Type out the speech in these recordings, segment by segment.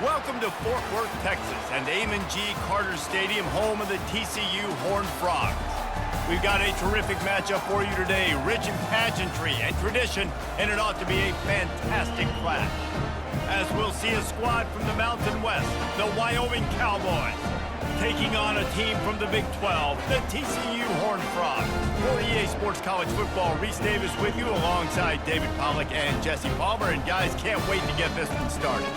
Welcome to Fort Worth, Texas, and Amon G. Carter Stadium, home of the TCU Horned Frogs. We've got a terrific matchup for you today, rich in pageantry and tradition, and it ought to be a fantastic clash. As we'll see a squad from the Mountain West, the Wyoming Cowboys, taking on a team from the Big 12, the TCU Horned Frogs. For EA Sports College Football, Reese Davis with you alongside David Pollack and Jesse Palmer, and guys, can't wait to get this one started.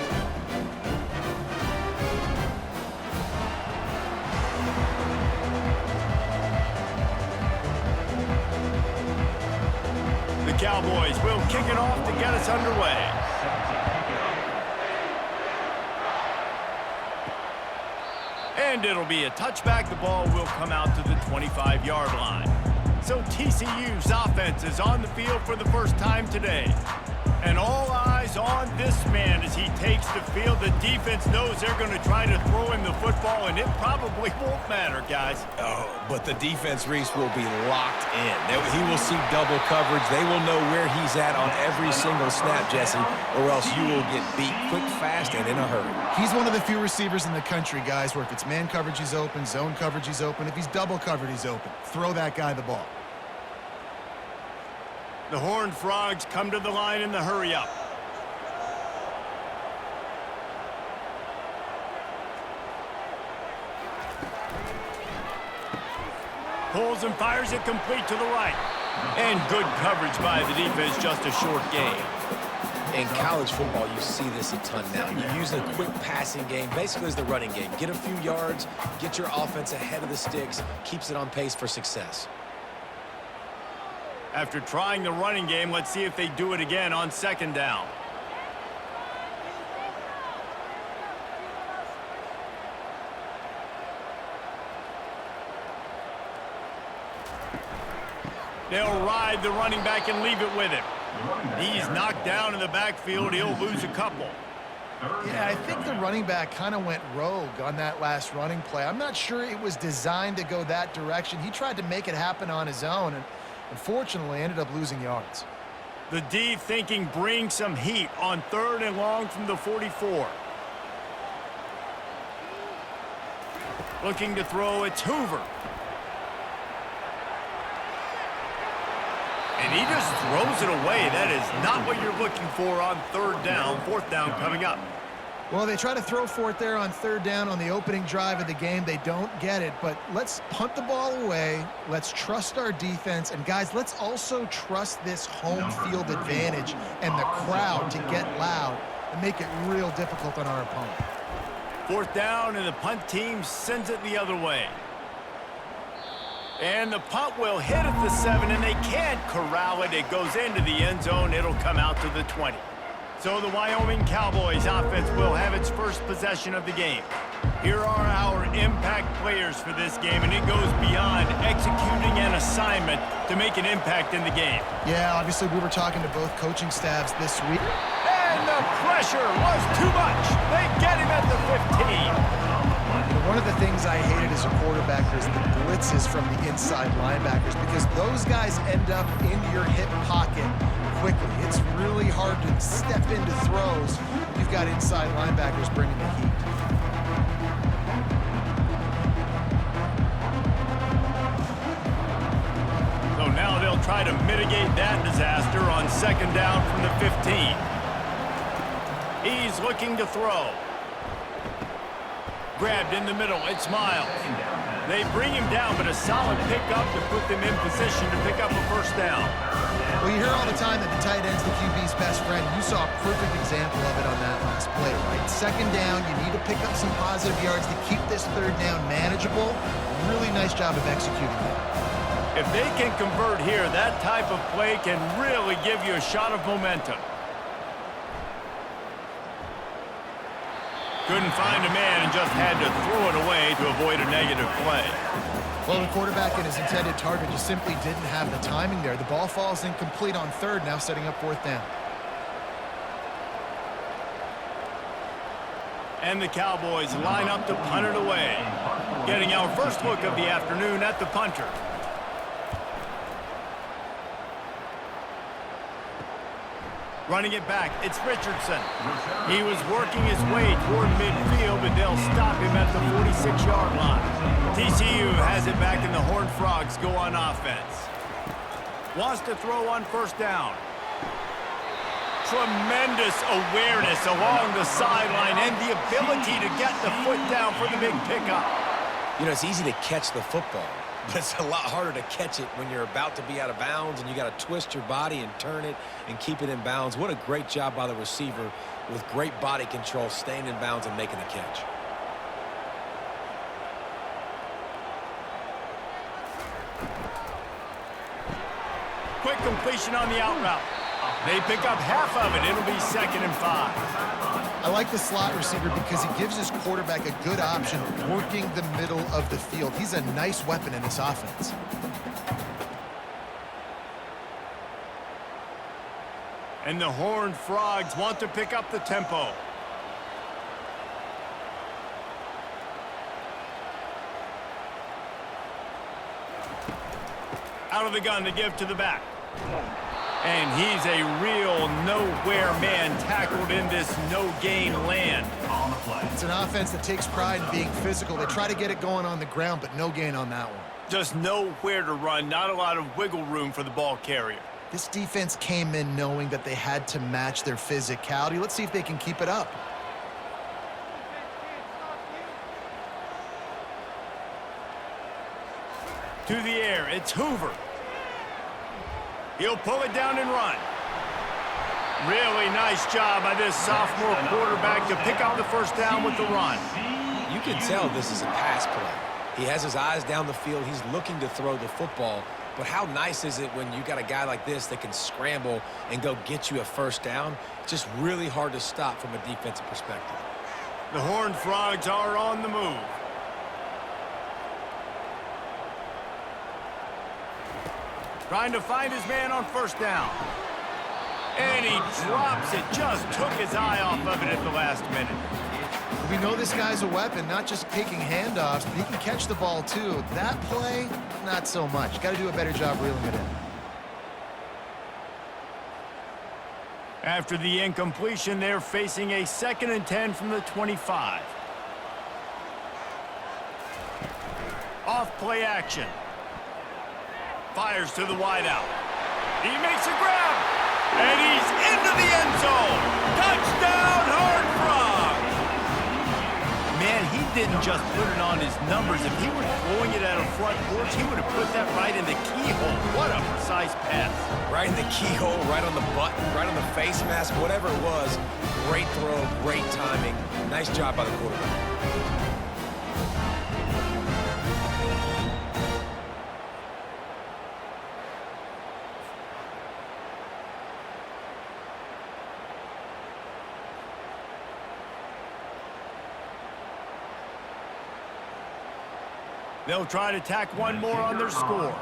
The Cowboys will kick it off to get us underway. And it'll be a touchback. The ball will come out to the 25-yard line. So TCU's offense is on the field for the first time today. And all eyes on this man as he takes the field. The defense knows they're going to try to throw him the football, and it probably won't matter, guys. Oh, but the defense, Reese, will be locked in. He will see double coverage. They will know where he's at on every single snap, Jesse, or else you will get beat quick, fast, and in a hurry. He's one of the few receivers in the country, guys, where if it's man coverage, he's open, zone coverage, he's open. If he's double covered, he's open. Throw that guy the ball. The Horned Frogs come to the line in the hurry-up. Pulls and fires it complete to the right. And good coverage by the defense, just a short gain. In college football, you see this a ton now. You use a quick passing game, basically as the running game. Get a few yards, get your offense ahead of the sticks, keeps it on pace for success. After trying the running game, let's see if they do it again on second down. They'll ride the running back and leave it with him. He's knocked down in the backfield. He'll lose a couple. Yeah, I think the running back kind of went rogue on that last running play. I'm not sure it was designed to go that direction. He tried to make it happen on his own, and unfortunately ended up losing yards. The D thinking bring some heat on 3rd and long from the 44. Looking to throw, it's Hoover. And he just throws it away. That is not what you're looking for on 3rd down. 4th down coming up. Well, they try to throw for it there on 3rd down on the opening drive of the game. They don't get it, but let's punt the ball away. Let's trust our defense. And, guys, let's also trust this home field advantage and the crowd to get loud and make it real difficult on our opponent. 4th down, and the punt team sends it the other way. And the punt will hit at the 7, and they can't corral it. It goes into the end zone. It'll come out to the 20. So the Wyoming Cowboys offense will have its first possession of the game. Here are our impact players for this game, and it goes beyond executing an assignment to make an impact in the game. Yeah, obviously we were talking to both coaching staffs this week. And the pressure was too much. They get him at the 15. One of the things I hated as a quarterback is the blitzes from the inside linebackers, because those guys end up in your hip pocket quickly. It's really hard to step into throws. You've got inside linebackers bringing the heat. So now they'll try to mitigate that disaster on 2nd down from the 15. He's looking to throw. Grabbed in the middle, it's Miles. They bring him down, but a solid pickup to put them in position to pick up a 1st down. Well, you hear all the time that the tight end's the QB's best friend. You saw a perfect example of it on that last play, right? 2nd down, you need to pick up some positive yards to keep this 3rd down manageable. Really nice job of executing that. If they can convert here, that type of play can really give you a shot of momentum. Couldn't find a man and just had to throw it away to avoid a negative play. Well, the quarterback and his intended target just simply didn't have the timing there. The ball falls incomplete on 3rd, now setting up 4th down. And the Cowboys line up to punt it away. Getting our first look of the afternoon at the punter. Running it back, it's Richardson. He was working his way toward midfield, but they'll stop him at the 46-yard line. TCU has it back, and the Horned Frogs go on offense. Wants to throw on first down. Tremendous awareness along the sideline and the ability to get the foot down for the big pickup. You know, it's easy to catch the football, but it's a lot harder to catch it when you're about to be out of bounds and you got to twist your body and turn it and keep it in bounds. What a great job by the receiver with great body control, staying in bounds and making the catch. Quick completion on the out route. They pick up half of it. It'll be 2nd and 5. I like the slot receiver because he gives his quarterback a good option working the middle of the field. He's a nice weapon in this offense. And the Horned Frogs want to pick up the tempo. Out of the gun to give to the back. And he's a real nowhere man tackled in this no-gain land. It's an offense that takes pride in being physical. They try to get it going on the ground, but no gain on that one. Just nowhere to run, not a lot of wiggle room for the ball carrier. This defense came in knowing that they had to match their physicality. Let's see if they can keep it up. To the air, it's Hoover. He'll pull it down and run. Really nice job by this sophomore quarterback to pick up the first down with the run. You can tell this is a pass play. He has his eyes down the field. He's looking to throw the football. But how nice is it when you got a guy like this that can scramble and go get you a first down? It's just really hard to stop from a defensive perspective. The Horned Frogs are on the move. Trying to find his man on first down. And he drops it. Just took his eye off of it at the last minute. We know this guy's a weapon, not just taking handoffs, but he can catch the ball too. That play, not so much. Got to do a better job reeling it in. After the incompletion, they're facing a 2nd and 10 from the 25. Off play action. Fires to the wideout. He makes a grab. And he's into the end zone. Touchdown, Horned Frogs. Man, he didn't just put it on his numbers. If he were throwing it at a front porch, he would have put that right in the keyhole. What a precise pass. Right in the keyhole, right on the button, right on the face mask, whatever it was. Great throw, great timing. Nice job by the quarterback. They'll try to tack one more on their score.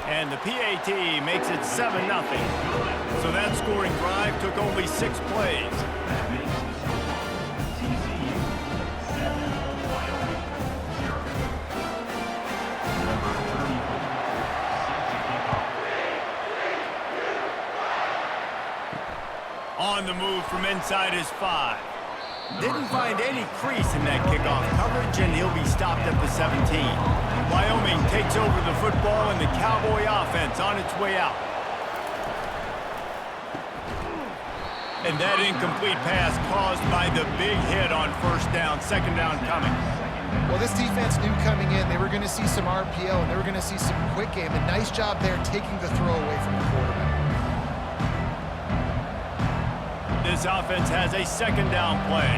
And the PAT makes it 7-0. So that scoring drive took only 6 plays. On the move from inside his 5. Didn't find any crease in that kickoff coverage, and he'll be stopped at the 17. Wyoming takes over the football, and the Cowboy offense on its way out. And that incomplete pass caused by the big hit on first down, 2nd down coming. Well, this defense knew coming in they were going to see some RPO, and they were going to see some quick game. A nice job there taking the throw away from the quarterback. This offense has a 2nd down play.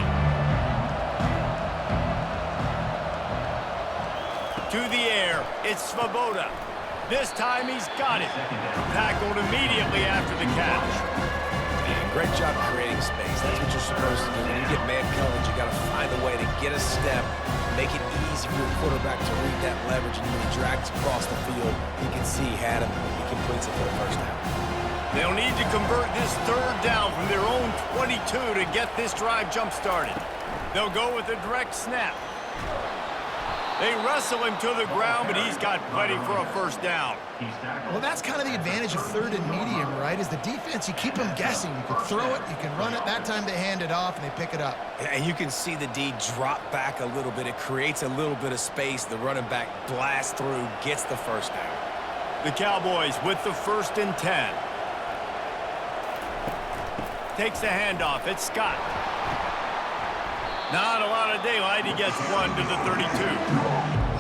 To the air, it's Svoboda. This time he's got it. Tackled immediately after the catch. Man, great job creating space. That's what you're supposed to do. When you get man coverage, you got to find a way to get a step, make it easy for your quarterback to read that leverage, and when he drags across the field, he can see he had him. He completes it for the first down. They'll need to convert this 3rd down from their own 22 to get this drive jump-started. They'll go with a direct snap. They wrestle him to the ground, but he's got plenty for a first down. Well, that's kind of the advantage of third and medium, right? Is the defense, you keep them guessing. You can throw it, you can run it. That time they hand it off and they pick it up. And you can see the D drop back a little bit. It creates a little bit of space. The running back blasts through, gets the first down. The Cowboys with the 1st and 10. Takes the handoff. It's Scott. Not a lot of daylight. He gets one to the 32.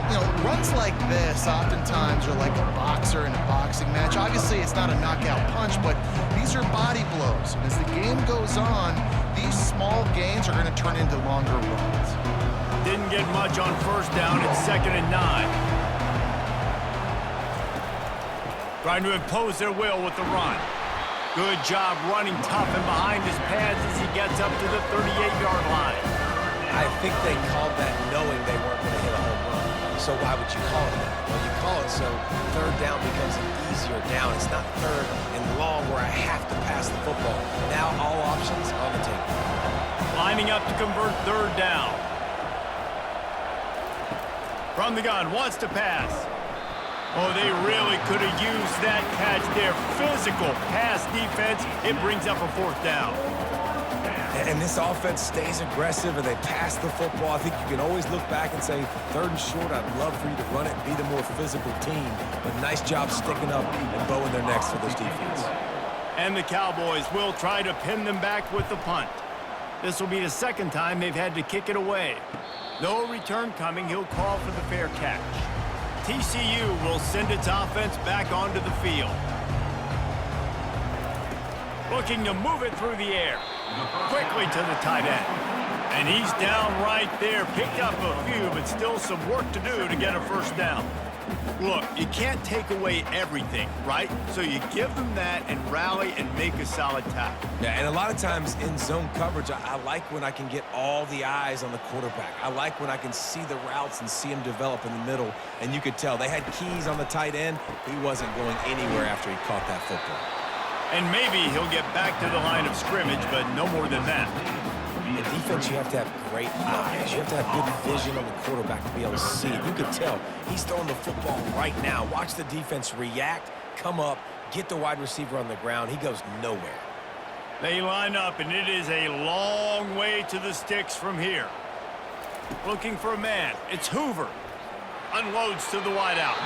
You know, runs like this oftentimes are like a boxer in a boxing match. Obviously, it's not a knockout punch, but these are body blows. And as the game goes on, these small gains are going to turn into longer runs. Didn't get much on first down. It's 2nd and 9. Trying to impose their will with the run. Good job running tough and behind his pads as he gets up to the 38-yard line. I think they called that knowing they weren't going to hit a home run. So why would you call it that? Well, you call it so third down becomes an easier down. It's not third and long where I have to pass the football. Now all options on the table. Lining up to convert third down. From the gun, wants to pass. Oh, they really could have used that catch there. Physical pass defense. It brings up a 4th down. And this offense stays aggressive and they pass the football. I think you can always look back and say, 3rd and short, I'd love for you to run it and be the more physical team. But nice job sticking up and bowing their necks for this defense. And the Cowboys will try to pin them back with the punt. This will be the 2nd time they've had to kick it away. No return coming. He'll call for the fair catch. TCU will send its offense back onto the field. Looking to move it through the air. Quickly to the tight end. And he's down right there. Picked up a few, but still some work to do to get a first down. Look, you can't take away everything, right? So you give them that and rally and make a solid tackle. Yeah, and a lot of times in zone coverage, I like when I can get all the eyes on the quarterback. I like when I can see the routes and see him develop in the middle. And you could tell they had keys on the tight end. He wasn't going anywhere after he caught that football. And maybe he'll get back to the line of scrimmage, but no more than that. In defense, you have to have great eyes. You have to have good vision on the quarterback to be able to see it. You can tell he's throwing the football right now. Watch the defense react, come up, get the wide receiver on the ground. He goes nowhere. They line up, and it is a long way to the sticks from here. Looking for a man. It's Hoover. Unloads to the wideout.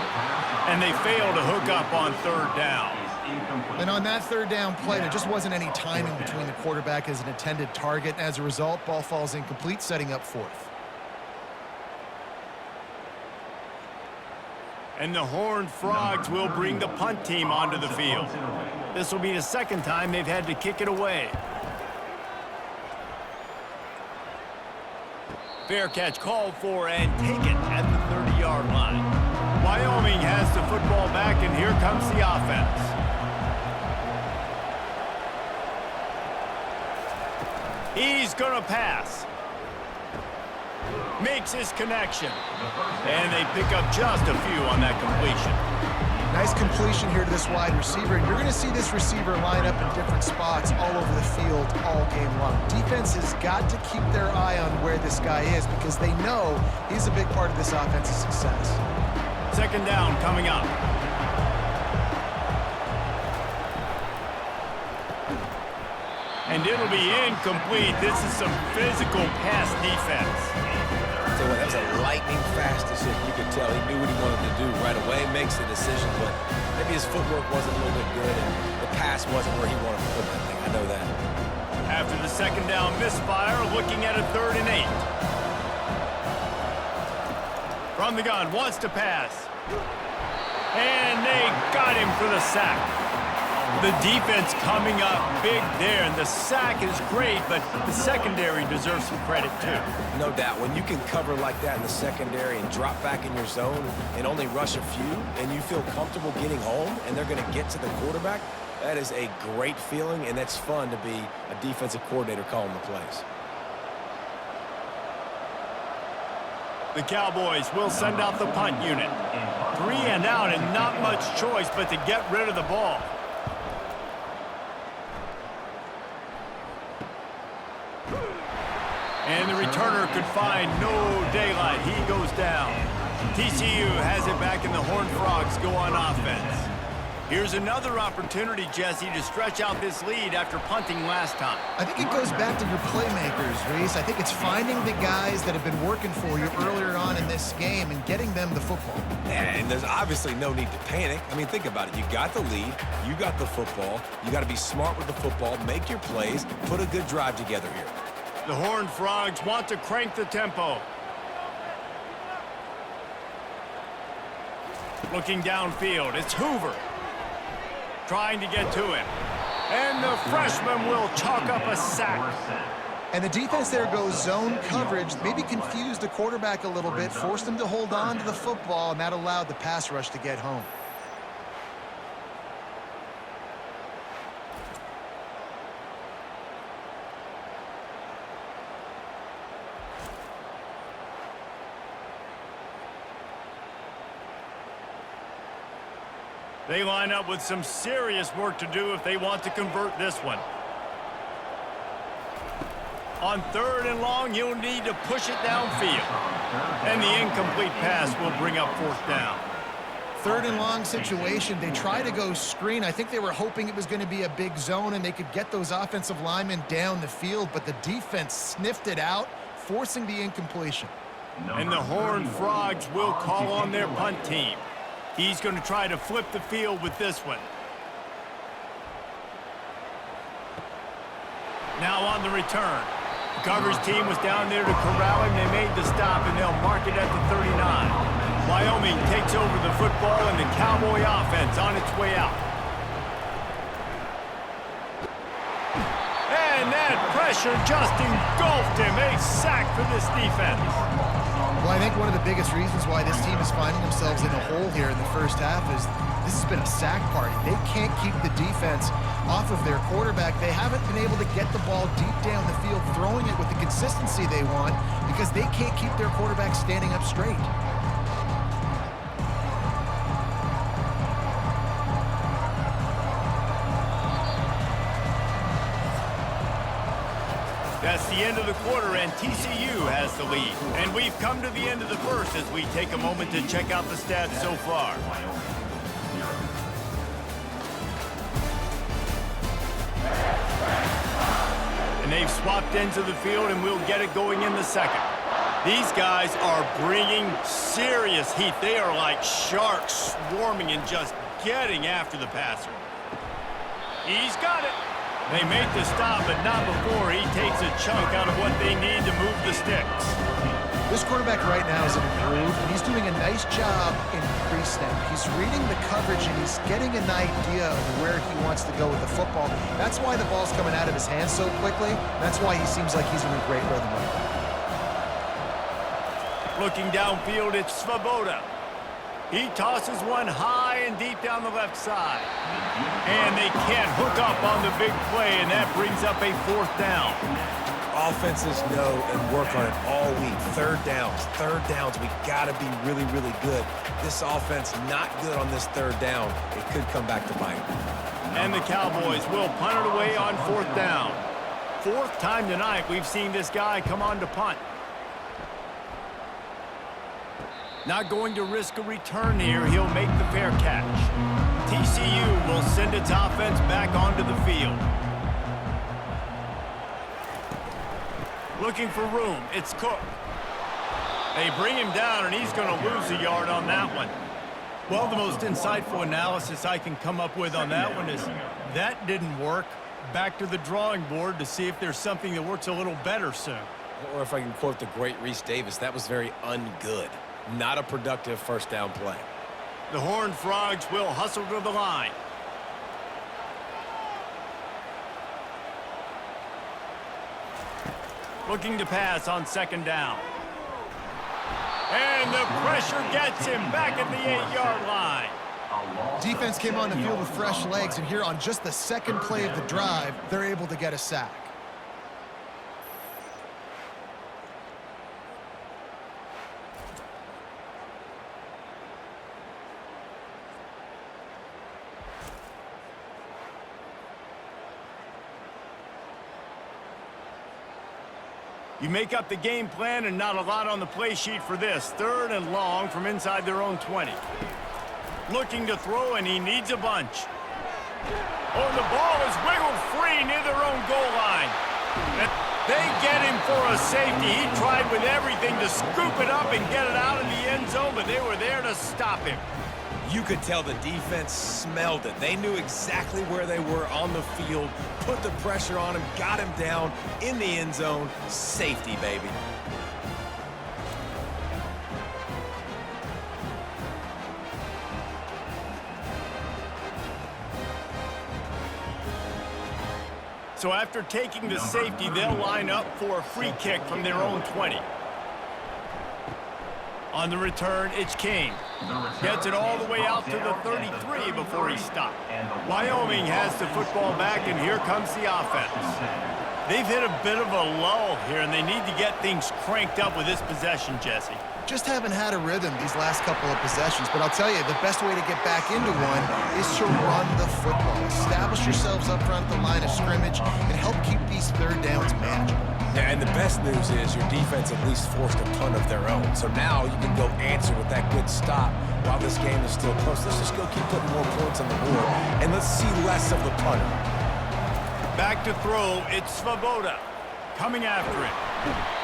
And they fail to hook up on 3rd down. And on that 3rd down play, there just wasn't any timing between the quarterback as an intended target. As a result, ball falls incomplete, setting up 4th. And the Horned Frogs will bring the punt team onto the field. This will be the 2nd time they've had to kick it away. Fair catch called for and taken at the 30-yard line. Wyoming has the football back, and here comes the offense. He's going to pass. Makes his connection. And they pick up just a few on that completion. Nice completion here to this wide receiver. And you're going to see this receiver line up in different spots all over the field all game long. Defense has got to keep their eye on where this guy is because they know he's a big part of this offense's success. 2nd down coming up. And it'll be incomplete. This is some physical pass defense. So that was a lightning-fast decision. You could tell he knew what he wanted to do right away, makes the decision, but maybe his footwork wasn't a little bit good, and the pass wasn't where he wanted to put that thing. I know that. After the 2nd down misfire, looking at a 3rd and 8. From the gun, wants to pass. And they got him for the sack. The defense coming up big there, and the sack is great, but the secondary deserves some credit too. No doubt. When you can cover like that in the secondary and drop back in your zone and only rush a few, and you feel comfortable getting home, and they're going to get to the quarterback, that is a great feeling, and that's fun to be a defensive coordinator calling the plays. The Cowboys will send out the punt unit. 3 and out, and not much choice but to get rid of the ball. And the returner could find no daylight. He goes down. TCU has it back and the Horned Frogs go on offense. Here's another opportunity, Jesse, to stretch out this lead after punting last time. I think it goes back to your playmakers, Reese. I think it's finding the guys that have been working for you earlier on in this game and getting them the football. And there's obviously no need to panic. I mean, think about it. You got the lead. You got the football. You got to be smart with the football, make your plays, put a good drive together here. The Horned Frogs want to crank the tempo. Looking downfield, it's Hoover. Trying to get to him. And the freshman will chalk up a sack. And the defense there goes zone coverage, maybe confused the quarterback a little bit, forced him to hold on to the football, and that allowed the pass rush to get home. They line up with some serious work to do if they want to convert this one. On 3rd and long, you'll need to push it downfield. And the incomplete pass will bring up 4th down. 3rd and long situation. They try to go screen. I think they were hoping it was going to be a big zone and they could get those offensive linemen down the field, but the defense sniffed it out, forcing the incompletion. And the Horned Frogs will call on their punt team. He's going to try to flip the field with this one. Now on the return. The coverage team was down there to corral him. They made the stop, and they'll mark it at the 39. Wyoming takes over the football, and the Cowboy offense on its way out. And that pressure just engulfed him. A sack for this defense. Well, I think one of the biggest reasons why this team is finding themselves in a hole here in the first half is this has been a sack party. They can't keep the defense off of their quarterback. They haven't been able to get the ball deep down the field, throwing it with the consistency they want because they can't keep their quarterback standing up straight. That's the end of the quarter, and TCU has the lead. And we've come to the end of the first as we take a moment to check out the stats so far. And they've swapped ends of the field, and we'll get it going in the second. These guys are bringing serious heat. They are like sharks swarming and just getting after the passer. He's got it. They make the stop, but not before he takes a chunk out of what they need to move the sticks. This quarterback right now is in a groove, and he's doing a nice job in pre-snap. He's reading the coverage, and he's getting an idea of where he wants to go with the football. That's why the ball's coming out of his hands so quickly. That's why he seems like he's in a great rhythm right now. Looking downfield, it's Svoboda. He tosses one high and deep down the left side. And they can't hook up on the big play, and that brings up a 4th down. Offenses know and work on it all week. Third downs, we got to be really, really good. This offense not good on this 3rd down. It could come back to bite. And the Cowboys will punt it away on 4th down. 4th time tonight we've seen this guy come on to punt. Not going to risk a return here. He'll make the fair catch. TCU will send its offense back onto the field. Looking for room. It's Cook. They bring him down, and he's going to lose a yard on that one. Well, the most insightful analysis I can come up with on that one is that didn't work. Back to the drawing board to see if there's something that works a little better soon. Or if I can quote the great Reese Davis, that was very ungood. Not a productive 1st down play. The Horned Frogs will hustle to the line. Looking to pass on 2nd down. And the pressure gets him back at the 8-yard line. Defense came on the field with fresh legs, and here on just the 2nd play of the drive, they're able to get a sack. You make up the game plan and not a lot on the play sheet for this. 3rd and long from inside their own 20. Looking to throw, and he needs a bunch. Oh, the ball is wiggled free near their own goal line. They get him for a safety. He tried with everything to scoop it up and get it out of the end zone, but they were there to stop him. You could tell the defense smelled it. They knew exactly where they were on the field, put the pressure on him, got him down in the end zone. Safety, baby. So after taking the safety, they'll line up for a free kick from their own 20. On the return, it's King. Gets it all the way out to the 33 before he stopped. Wyoming has the football back, and here comes the offense. They've hit a bit of a lull here, and they need to get things cranked up with this possession, Jesse. Just haven't had a rhythm these last couple of possessions, but I'll tell you, the best way to get back into one is to run the football. Establish yourselves up front at the line of scrimmage and help keep these 3rd downs manageable. Yeah, and the best news is your defense at least forced a punt of their own. So now you can go answer with that good stop while this game is still close. Let's just go keep putting more points on the board, and let's see less of the punter. Back to throw, it's Svoboda coming after it.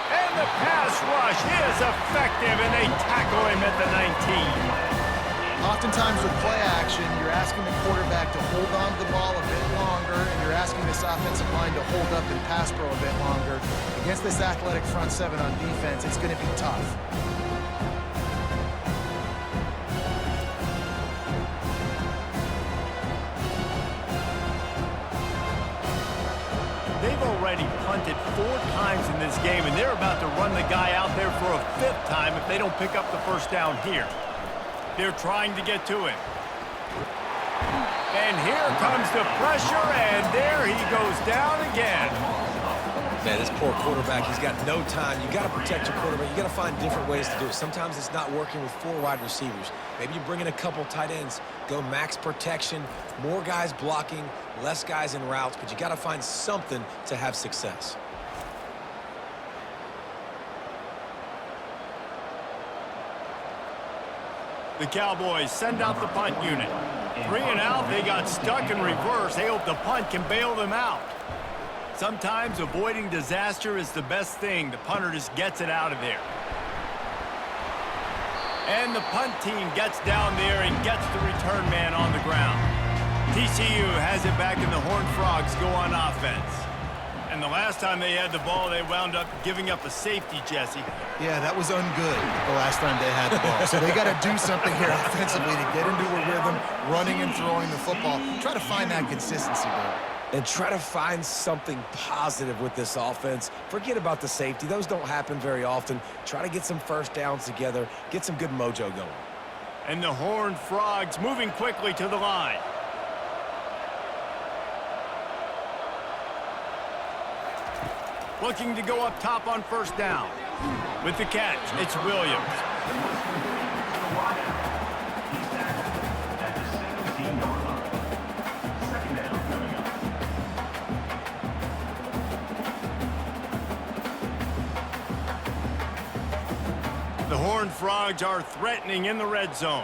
And the pass rush is effective, and they tackle him at the 19. Oftentimes with play action, you're asking the quarterback to hold on to the ball a bit longer, and you're asking this offensive line to hold up and pass pro a bit longer. Against this athletic front 7 on defense, it's going to be tough. They've already punted 4 times in this game, and they're about to run the guy out there for a 5th time if they don't pick up the first down here. They're trying to get to him. And here comes the pressure, and there he goes down again. Man, this poor quarterback, he's got no time. You got to protect your quarterback. You got to find different ways to do it. Sometimes it's not working with 4 wide receivers. Maybe you bring in a couple tight ends, go max protection, more guys blocking, less guys in routes, but you got to find something to have success. The Cowboys send out the punt unit. 3 and out, they got stuck in reverse. They hope the punt can bail them out. Sometimes avoiding disaster is the best thing. The punter just gets it out of there. And the punt team gets down there and gets the return man on the ground. TCU has it back, and the Horned Frogs go on offense. And the last time they had the ball, they wound up giving up a safety, Jesse. Yeah, that was ungood the last time they had the ball. So they got to do something here offensively to get into a rhythm, running and throwing the football. Try to find that consistency, bro. And try to find something positive with this offense. Forget about the safety. Those don't happen very often. Try to get some first downs together, get some good mojo going. And the Horned Frogs moving quickly to the line. Looking to go up top on first down. With the catch, it's Williams. The Horned Frogs are threatening in the red zone.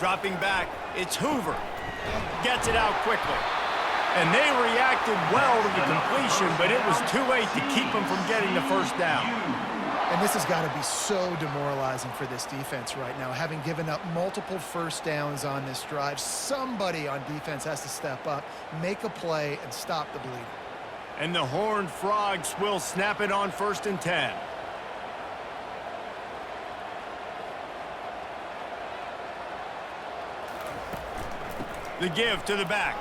Dropping back, it's Hoover. Gets it out quickly. And they reacted well to the completion, but it was too late to keep them from getting the first down. And this has got to be so demoralizing for this defense right now. Having given up multiple first downs on this drive, somebody on defense has to step up, make a play, and stop the bleeding. And the Horned Frogs will snap it on 1st and 10. The give to the back.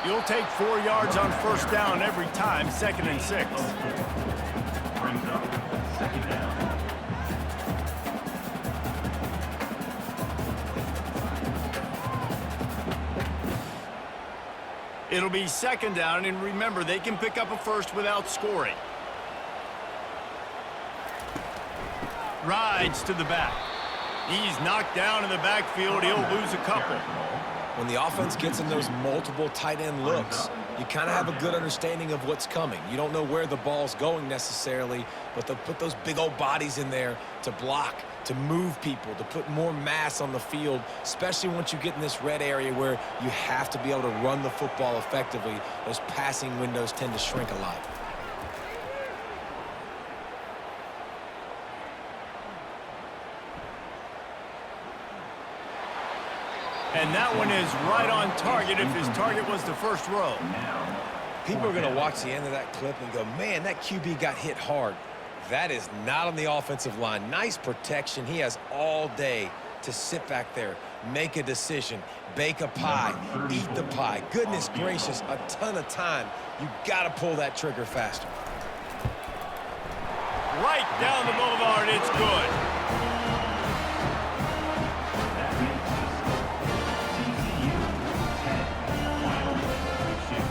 You'll take 4 yards on first down every time, 2nd and 6. Brings up 2nd down. It'll be 2nd down, and remember, they can pick up a first without scoring. Rides to the back. He's knocked down in the backfield. He'll lose a couple. When the offense gets in those multiple tight end looks, you kind of have a good understanding of what's coming. You don't know where the ball's going necessarily, but they'll put those big old bodies in there to block, to move people, to put more mass on the field, especially once you get in this red area where you have to be able to run the football effectively. Those passing windows tend to shrink a lot. And that one is right on target if his target was the first row. People are going to watch the end of that clip and go, man, that QB got hit hard. That is not on the offensive line. Nice protection. He has all day to sit back there, make a decision, bake a pie, eat the pie. Goodness gracious, a ton of time. You got to pull that trigger faster. Right down the boulevard, it's good. TCU 10, Wyoming 2.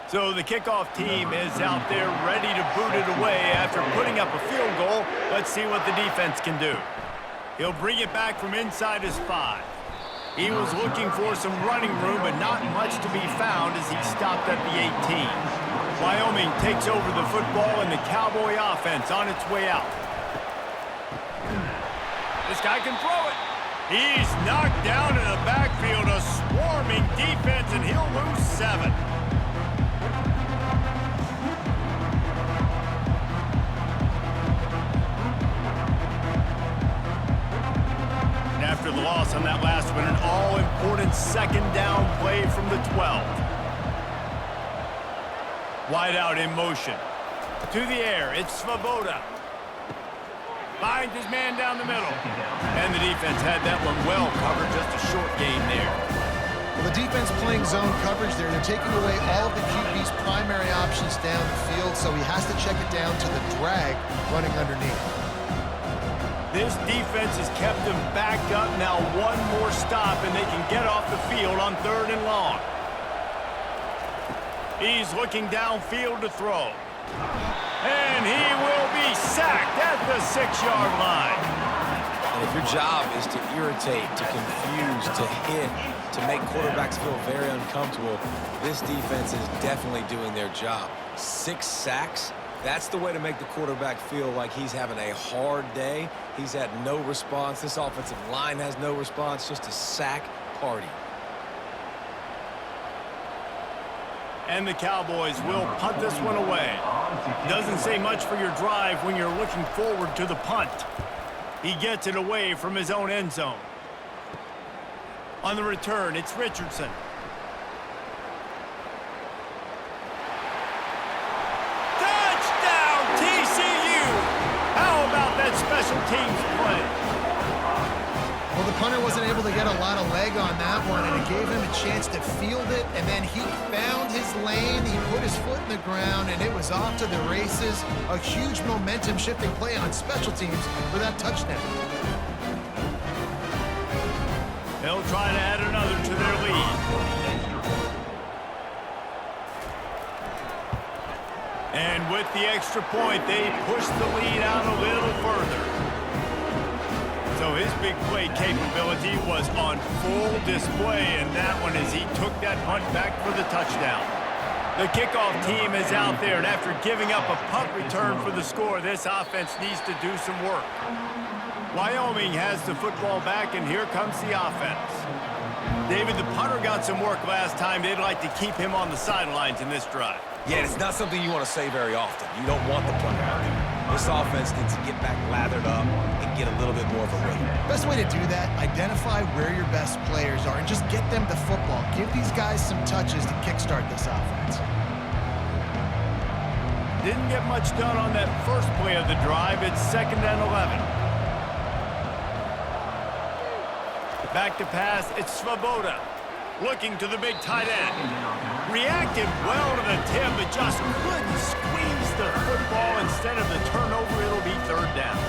So the kickoff team is out there ready to boot it away after putting up a field goal. Let's see what the defense can do. He'll bring it back from inside his 5. He was looking for some running room, but not much to be found as he stopped at the 18. Wyoming takes over the football and the Cowboy offense on its way out. This guy can throw it. He's knocked down in the backfield, a swarming defense, and he'll lose 7. After the loss on that last one, an all-important second down play from the 12. Wide out in motion. To the air, it's Svoboda. Finds his man down the middle. And the defense had that one well covered, just a short gain there. Well, the defense playing zone coverage there. They're taking away all of the QB's primary options down the field, so he has to check it down to the drag running underneath. This defense has kept them backed up. Now one more stop, and they can get off the field on 3rd and long. He's looking downfield to throw. And he will be sacked at the 6-yard line. And if your job is to irritate, to confuse, to hit, to make quarterbacks feel very uncomfortable, this defense is definitely doing their job. 6 sacks. That's the way to make the quarterback feel like he's having a hard day. He's had no response. This offensive line has no response. Just a sack party. And the Cowboys will punt this one away. Doesn't say much for your drive when you're looking forward to the punt. He gets it away from his own end zone. On the return, it's Richardson. Special teams play. Well, the punter wasn't able to get a lot of leg on that one, and it gave him a chance to field it, and then he found his lane, he put his foot in the ground, and it was off to the races. A huge momentum-shifting play on special teams for that touchdown. They'll try to add another to their lead. And with the extra point, they push the lead out a little further. So his big play capability was on full display, and that one as he took that punt back for the touchdown. The kickoff team is out there, and after giving up a punt return for the score, this offense needs to do some work. Wyoming has the football back, and here comes the offense. David, the punter got some work last time. They'd like to keep him on the sidelines in this drive. Yeah, it's not something you want to say very often. You don't want the punter out there. This offense needs to get back lathered up and get a little bit more of a rhythm. Best way to do that, identify where your best players are and just get them the football. Give these guys some touches to kickstart this offense. Didn't get much done on that first play of the drive. It's 2nd and 11. Back to pass, it's Svoboda. Looking to the big tight end. Reacted well to the tip, but just couldn't squeeze the football. Instead of the turnover, it'll be third down.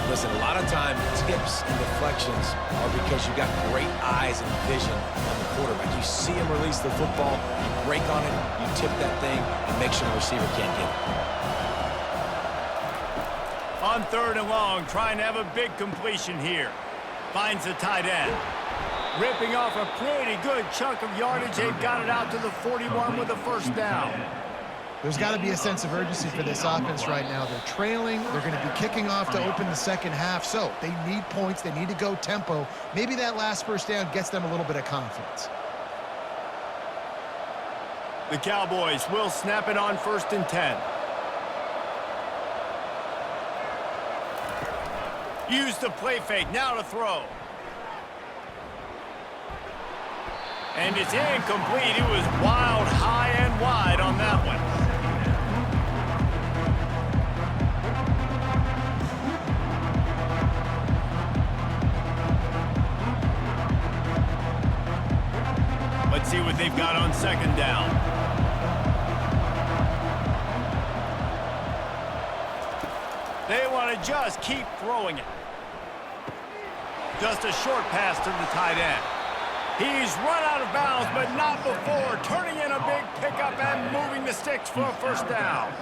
Listen, a lot of time, tips and deflections are because you got great eyes and vision on the quarterback. You see him release the football, you break on it, you tip that thing, and make sure the receiver can't get it. On third and long, trying to have a big completion here. Finds the tight end. Ripping off a pretty good chunk of yardage. They've got it out to the 41 with a first down. There's got to be a sense of urgency for this offense right now. They're trailing. They're going to be kicking off to open the second half. So they need points. They need to go tempo. Maybe that last first down gets them a little bit of confidence. The Cowboys will snap it on 1st and 10. Use the play fake. Now to throw. And it's incomplete. It was wild, high and wide on that one. Let's see what they've got on second down. They want to just keep throwing it. Just a short pass to the tight end. He's run out of bounds, but not before. Turning in a big pickup and moving the sticks for a first down.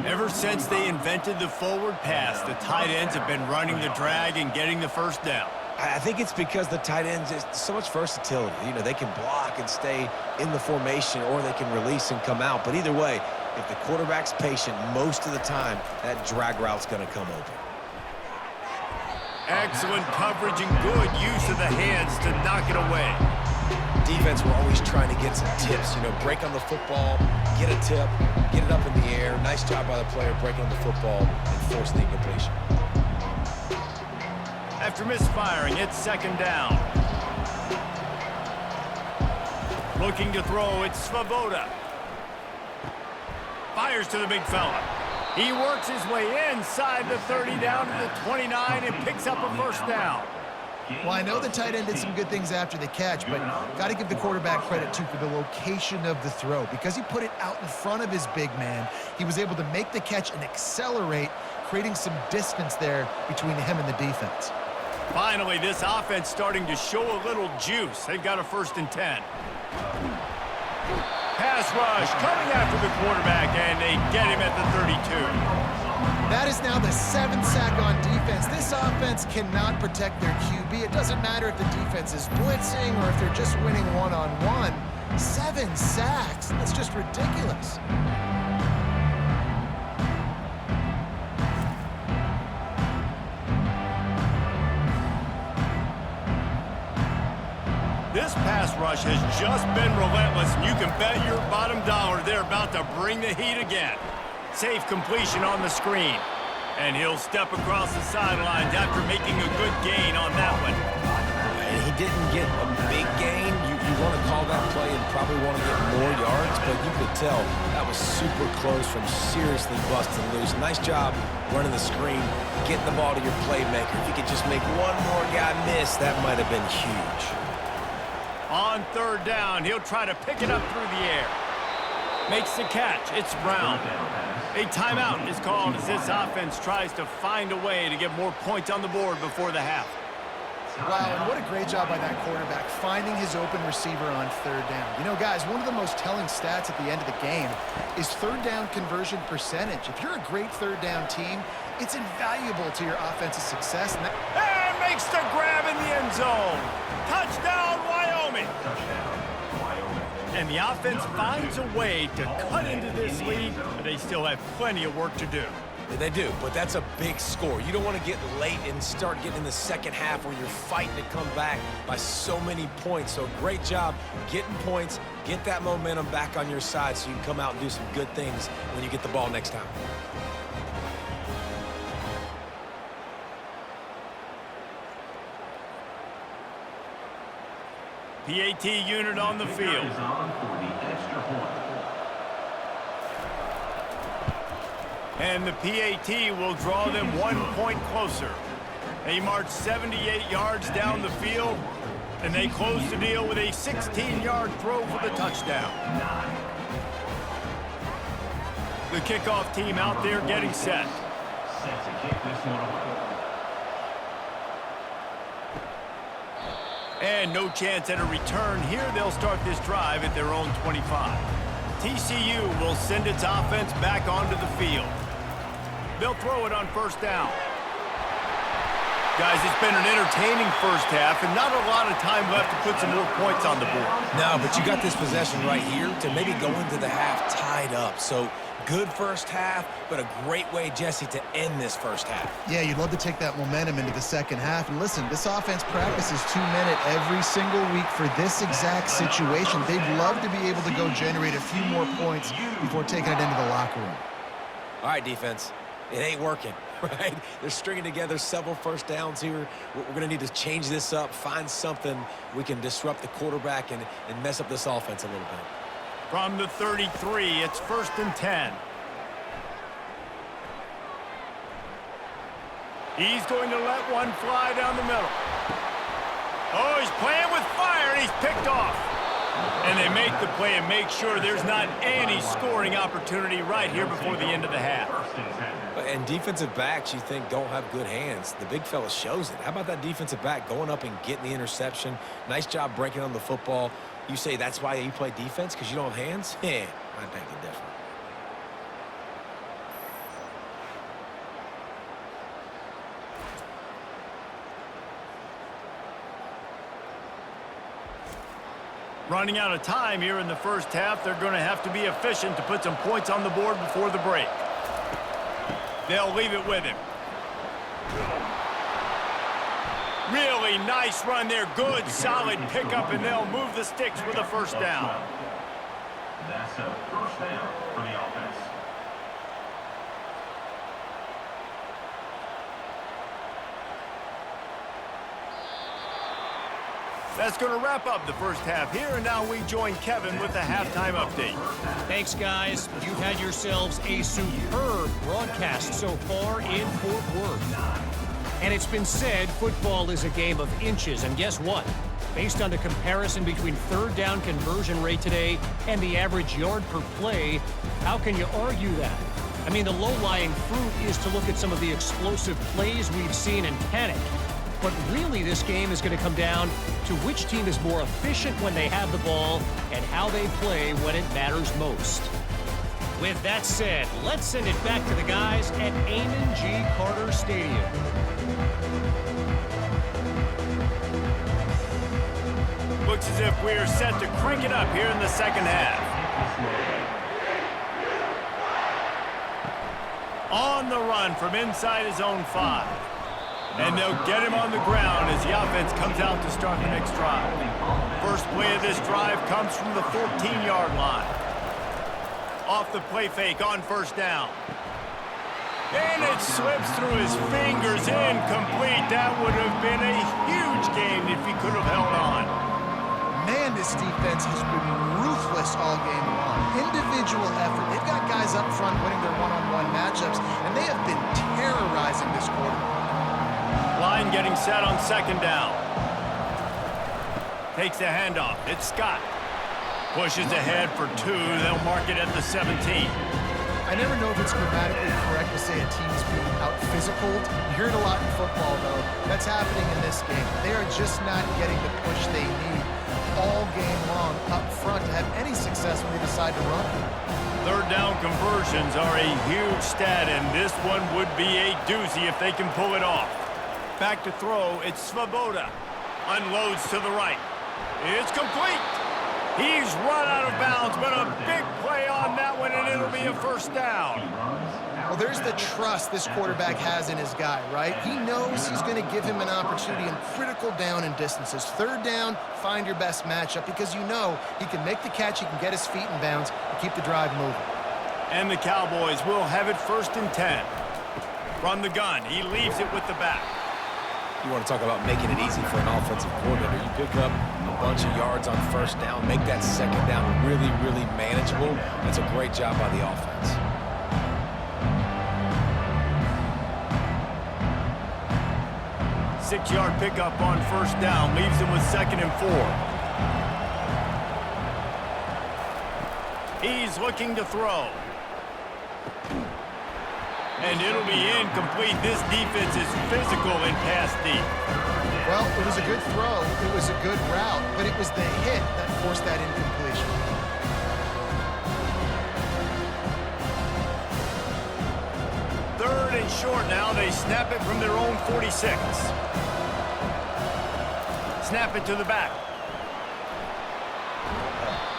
Ever since they invented the forward pass, the tight ends have been running the drag and getting the first down. I think it's because the tight ends is so much versatility. You know, they can block and stay in the formation, or they can release and come out. But either way, if the quarterback's patient most of the time, that drag route's going to come open. Excellent coverage and good use of the hands to knock it away. Defense, we're always trying to get some tips. You know, break on the football, get a tip, get it up in the air. Nice job by the player breaking on the football and forcing the incompletion. After misfiring, it's second down. Looking to throw, it's Svoboda. Fires to the big fella. He works his way inside the 30 down to the 29 and picks up a first down. Well, I know the tight end did some good things after the catch, but got to give the quarterback credit, too, for the location of the throw. Because he put it out in front of his big man, he was able to make the catch and accelerate, creating some distance there between him and the defense. Finally, this offense starting to show a little juice. They've got a 1st and 10. Pass rush coming after the quarterback, and they get him at the 32. That is now the 7th sack on defense. This offense cannot protect their QB. It doesn't matter if the defense is blitzing or if they're just winning one-on-one. 7 sacks. That's just ridiculous. This pass rush has just been relentless, and you can bet your bottom dollar they're about to bring the heat again. Safe completion on the screen. And he'll step across the sidelines after making a good gain on that one. And he didn't get a big gain. You want to call that play and probably want to get more yards, but you could tell that was super close from seriously busting loose. Nice job running the screen, getting the ball to your playmaker. If you could just make one more guy miss, that might have been huge. On third down, he'll try to pick it up through the air. Makes the catch. It's Brown. A timeout is called as this offense tries to find a way to get more points on the board before the half. Wow, and what a great job by that quarterback, finding his open receiver on third down. You know, guys, one of the most telling stats at the end of the game is third down conversion percentage. If you're a great third down team, it's invaluable to your offensive success. And makes the grab in the end zone. Touchdown, Wyoming. And the offense finds a way to cut into this lead, but they still have plenty of work to do. They do, but that's a big score. You don't want to get late and start getting in the second half where you're fighting to come back by so many points. So great job getting points, get that momentum back on your side so you can come out and do some good things when you get the ball next time. PAT unit on the field. And the PAT will draw them 1 point closer. They march 78 yards down the field. And they close the deal with a 16-yard throw for the touchdown. The kickoff team out there getting set. Set to kick this one off. And no chance at a return here. They'll start this drive at their own 25. TCU will send its offense back onto the field. They'll throw it on first down. Guys, it's been an entertaining first half and not a lot of time left to put some more points on the board. No, but you got this possession right here to maybe go into the half tied up. So good first half, but a great way, Jesse, to end this first half. Yeah, you'd love to take that momentum into the second half. And listen, this offense practices 2-minute every single week for this exact situation. They'd love to be able to go generate a few more points before taking it into the locker room. All right, defense. It ain't working, right? They're stringing together several first downs here. We're going to need to change this up, find something we can disrupt the quarterback and mess up this offense a little bit. From the 33, it's 1st and 10. He's going to let one fly down the middle. Oh, he's playing with fire, and he's picked off. And they make the play and make sure there's not any scoring opportunity right here before the end of the half. And defensive backs, you think, don't have good hands. The big fella shows it. How about that defensive back going up and getting the interception? Nice job breaking on the football. You say that's why you play defense, because you don't have hands? Yeah, I beg to differ. Running out of time here in the first half. They're going to have to be efficient to put some points on the board before the break. They'll leave it with him. Really nice run there. Good, solid pickup, and they'll move the sticks with a first down. That's a first down for the offense. That's going to wrap up the first half here, and now we join Kevin with the halftime update. Thanks, guys. You've had yourselves a superb broadcast so far in Fort Worth. And it's been said football is a game of inches, and guess what? Based on the comparison between third down conversion rate today and the average yard per play, how can you argue that? I mean, the low-lying fruit is to look at some of the explosive plays we've seen and panic. But really, this game is going to come down to which team is more efficient when they have the ball and how they play when it matters most. With that said, let's send it back to the guys at Amon G. Carter Stadium. Looks as if we're set to crank it up here in the second half. On the run from inside his own 5. And they'll get him on the ground as the offense comes out to start the next drive. First play of this drive comes from the 14-yard line. Off the play fake on first down. And it slips through his fingers, incomplete. That would have been a huge gain if he could have held on. Man, this defense has been ruthless all game long. Individual effort. They've got guys up front winning their one-on-one matchups, and they have been terrorizing this quarterback. Line getting set on second down. Takes the handoff. It's Scott. Pushes ahead for 2. They'll mark it at the 17. I never know if it's grammatically correct to say a team is being out-physicaled. You hear it a lot in football, though. That's happening in this game. They are just not getting the push they need all game long up front to have any success when they decide to run. Third down conversions are a huge stat, and this one would be a doozy if they can pull it off. Back to throw, it's Svoboda. Unloads to the right. It's complete. He's run out of bounds, but a big play on that one, and it'll be a first down. Well, there's the trust this quarterback has in his guy, right? He knows he's going to give him an opportunity in critical down and distances. Third down, find your best matchup, because you know he can make the catch, he can get his feet in bounds, and keep the drive moving. And the Cowboys will have it 1st and 10. From the gun, he leaves it with the back. You want to talk about making it easy for an offensive coordinator. You pick up a bunch of yards on first down, make that second down really, really manageable. That's a great job by the offense. 6-yard pickup on first down leaves him with 2nd and 4. He's looking to throw. And it'll be incomplete. This defense is physical in pass deep. Well, it was a good throw. It was a good route, but it was the hit that forced that incompletion. Third and short now. They snap it from their own 46. Snap it to the back.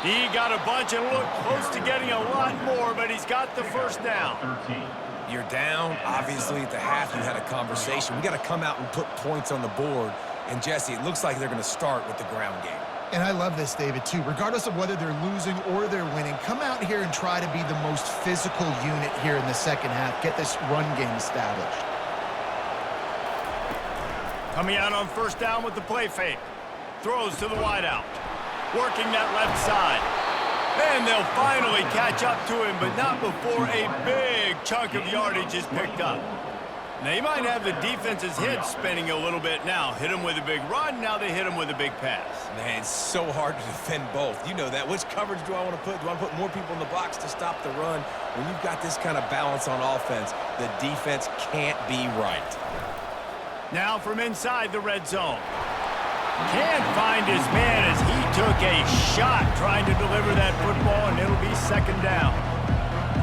He got a bunch and looked close to getting a lot more, but he's got the first down. 13. You're down. Obviously, at the half, you had a conversation. We got to come out and put points on the board. And, Jesse, it looks like they're going to start with the ground game. And I love this, David, too. Regardless of whether they're losing or they're winning, come out here and try to be the most physical unit here in the second half. Get this run game established. Coming out on first down with the play fake. Throws to the wideout. Working that left side. And they'll finally catch up to him, but not before a big chunk of yardage is picked up. They might have the defense's head spinning a little bit now. Hit him with a big run, now they hit him with a big pass. Man, it's so hard to defend both. You know that. Which coverage do I want to put? Do I want to put more people in the box to stop the run? When you've got this kind of balance on offense, the defense can't be right. Now from inside the red zone. Can't find his man as he took a shot trying to deliver that football, and it'll be 2nd down.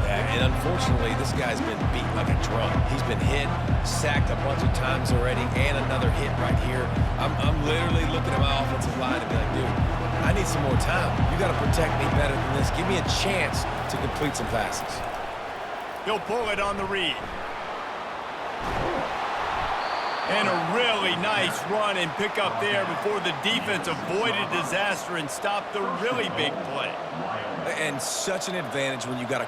Yeah, and unfortunately, this guy's been beat like a drum. He's been hit, sacked a bunch of times already, and another hit right here. I'm literally looking at my offensive line and be like, dude, I need some more time. You got to protect me better than this. Give me a chance to complete some passes. He'll pull it on the read. And a really nice run and pick up there before the defense avoided disaster and stopped the really big play. And such an advantage when you got a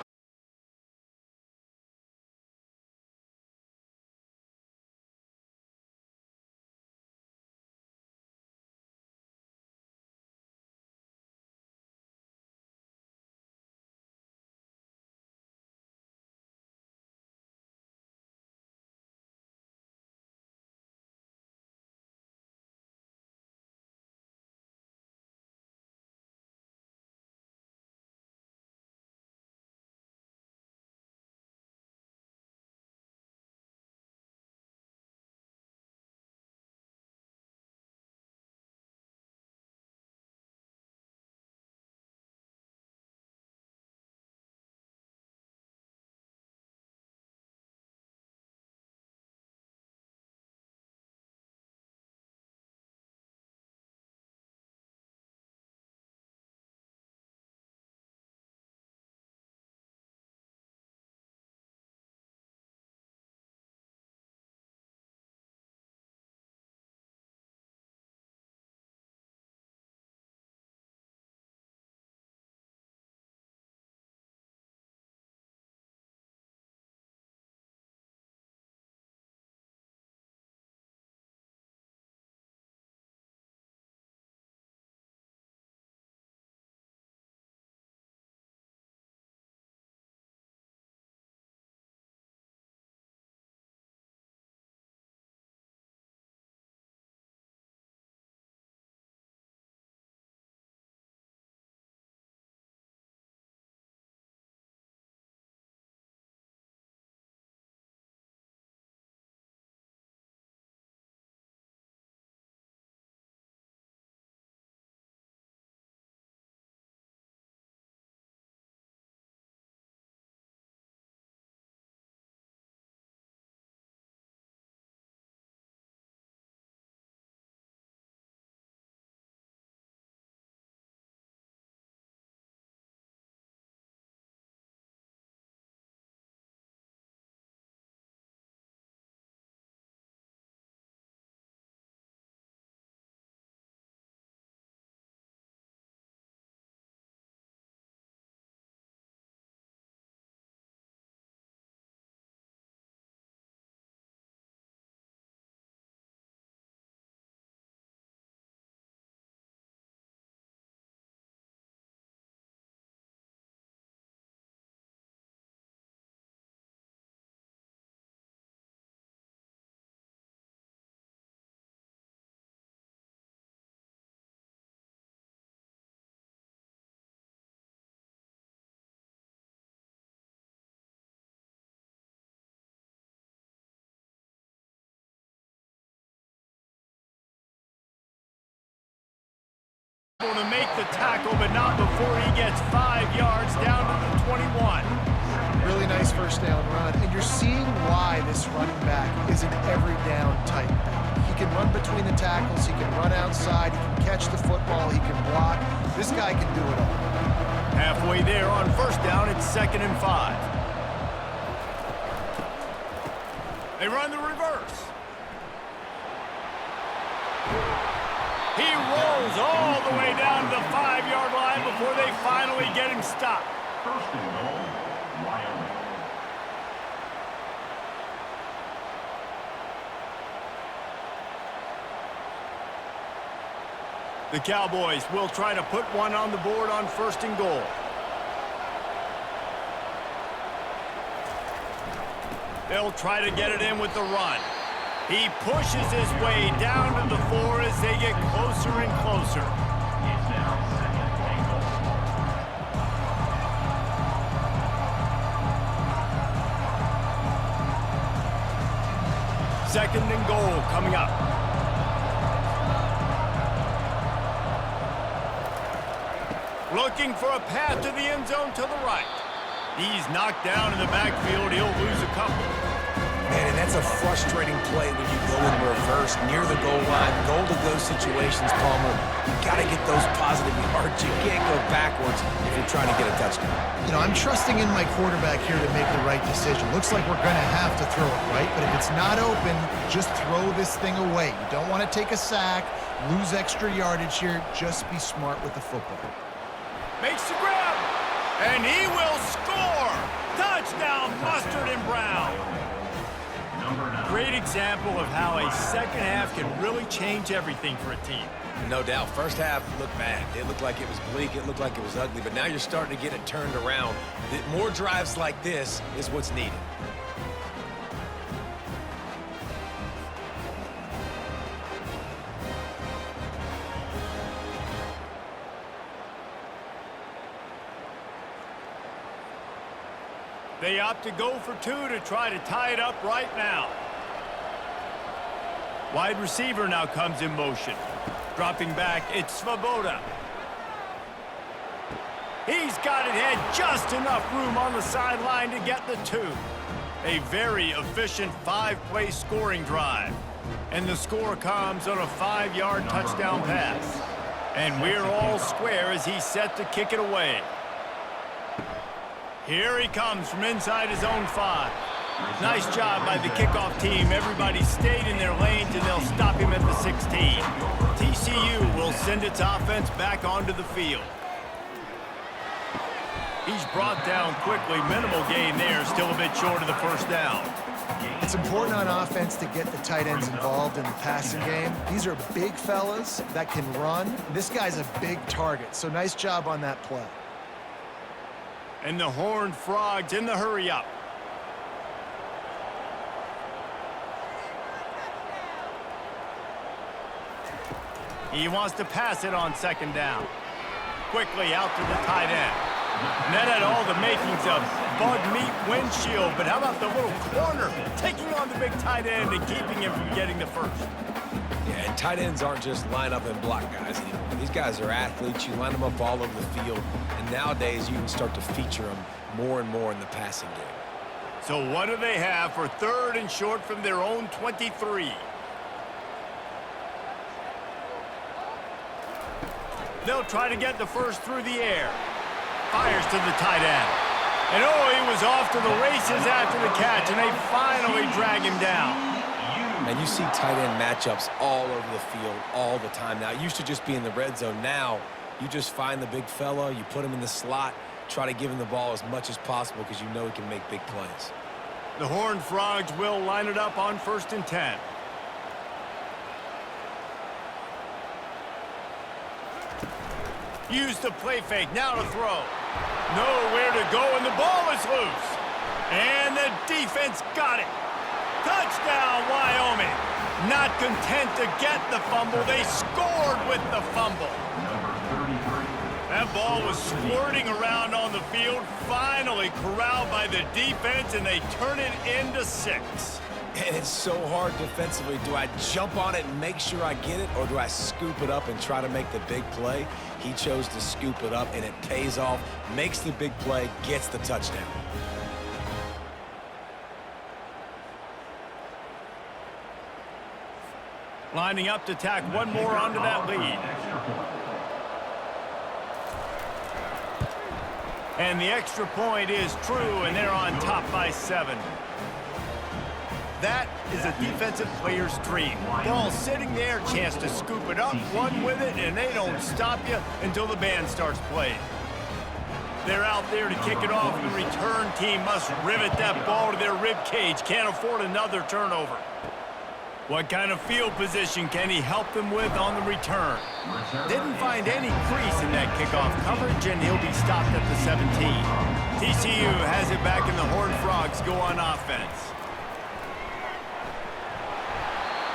Able to make the tackle, but not before he gets 5 yards down to the 21. Really nice first down run, and you're seeing why this running back is an every down type. He can run between the tackles, he can run outside, he can catch the football, he can block. This guy can do it all. Halfway there on first down, it's 2nd and 5. They run the reverse. He rolls all the way down to the 5-yard line before they finally get him stopped. First and goal, Wyoming. The Cowboys will try to put one on the board on 1st and goal. They'll try to get it in with the run. He pushes his way down to the 4 as they get closer and closer. It's now 2nd and goal. 2nd and goal coming up. Looking for a path to the end zone to the right. He's knocked down in the backfield. He'll lose a couple. Man, and that's a frustrating play when you go in reverse near the goal line. Goal-to-go situations, Palmer. You got to get those positive yards. You can't go backwards if you're trying to get a touchdown. You know, I'm trusting in my quarterback here to make the right decision. Looks like we're going to have to throw it, right? But if it's not open, just throw this thing away. You don't want to take a sack, lose extra yardage here. Just be smart with the football. Makes the grab, and he will score! Touchdown, Mustard and Brown! Great example of how a second half can really change everything for a team. No doubt. First half looked bad. It looked like it was bleak. It looked like it was ugly. But now you're starting to get it turned around. More drives like this is what's needed. They opt to go for 2 to try to tie it up right now. Wide receiver now comes in motion. Dropping back, it's Svoboda. He's got it, had just enough room on the sideline to get the 2. A very efficient 5-play scoring drive. And the score comes on a 5-yard touchdown pass. And we're all square as he's set to kick it away. Here he comes from inside his own 5. Nice job by the kickoff team. Everybody stayed in their lanes, and they'll stop him at the 16. TCU will send its offense back onto the field. He's brought down quickly. Minimal gain there. Still a bit short of the first down. It's important on offense to get the tight ends involved in the passing game. These are big fellas that can run. This guy's a big target, so nice job on that play. And the Horned Frogs in the hurry-up. He wants to pass it on 2nd down. Quickly out to the tight end. And that had all the makings of Bud Meat windshield, but how about the little corner taking on the big tight end and keeping him from getting the first? Yeah, and tight ends aren't just line up and block guys anymore. These guys are athletes. You line them up all over the field, and nowadays you can start to feature them more and more in the passing game. So what do they have for 3rd and short from their own 23? They'll try to get the first through the air. Fires to the tight end. And oh, he was off to the races after the catch, and they finally drag him down. And you see tight end matchups all over the field all the time now. It used to just be in the red zone. Now you just find the big fella, you put him in the slot, try to give him the ball as much as possible because you know he can make big plays. The Horned Frogs will line it up on 1st and 10. Use the play fake, now to throw. Nowhere to go, and the ball is loose. And the defense got it. Touchdown, Wyoming. Not content to get the fumble, they scored with the fumble. That ball was squirting around on the field, finally corralled by the defense, and they turn it into 6. And it's so hard defensively. Do I jump on it and make sure I get it, or do I scoop it up and try to make the big play? He chose to scoop it up, and it pays off, makes the big play, gets the touchdown. Lining up to tack one more onto that lead. And the extra point is true, and they're on top by 7. That is a defensive player's dream. Ball sitting there, chance to scoop it up, run with it, and they don't stop you until the band starts playing. They're out there to kick it off. The return team must rivet that ball to their rib cage. Can't afford another turnover. What kind of field position can he help them with on the return? Didn't find any crease in that kickoff coverage, and he'll be stopped at the 17. TCU has it back, and the Horned Frogs go on offense.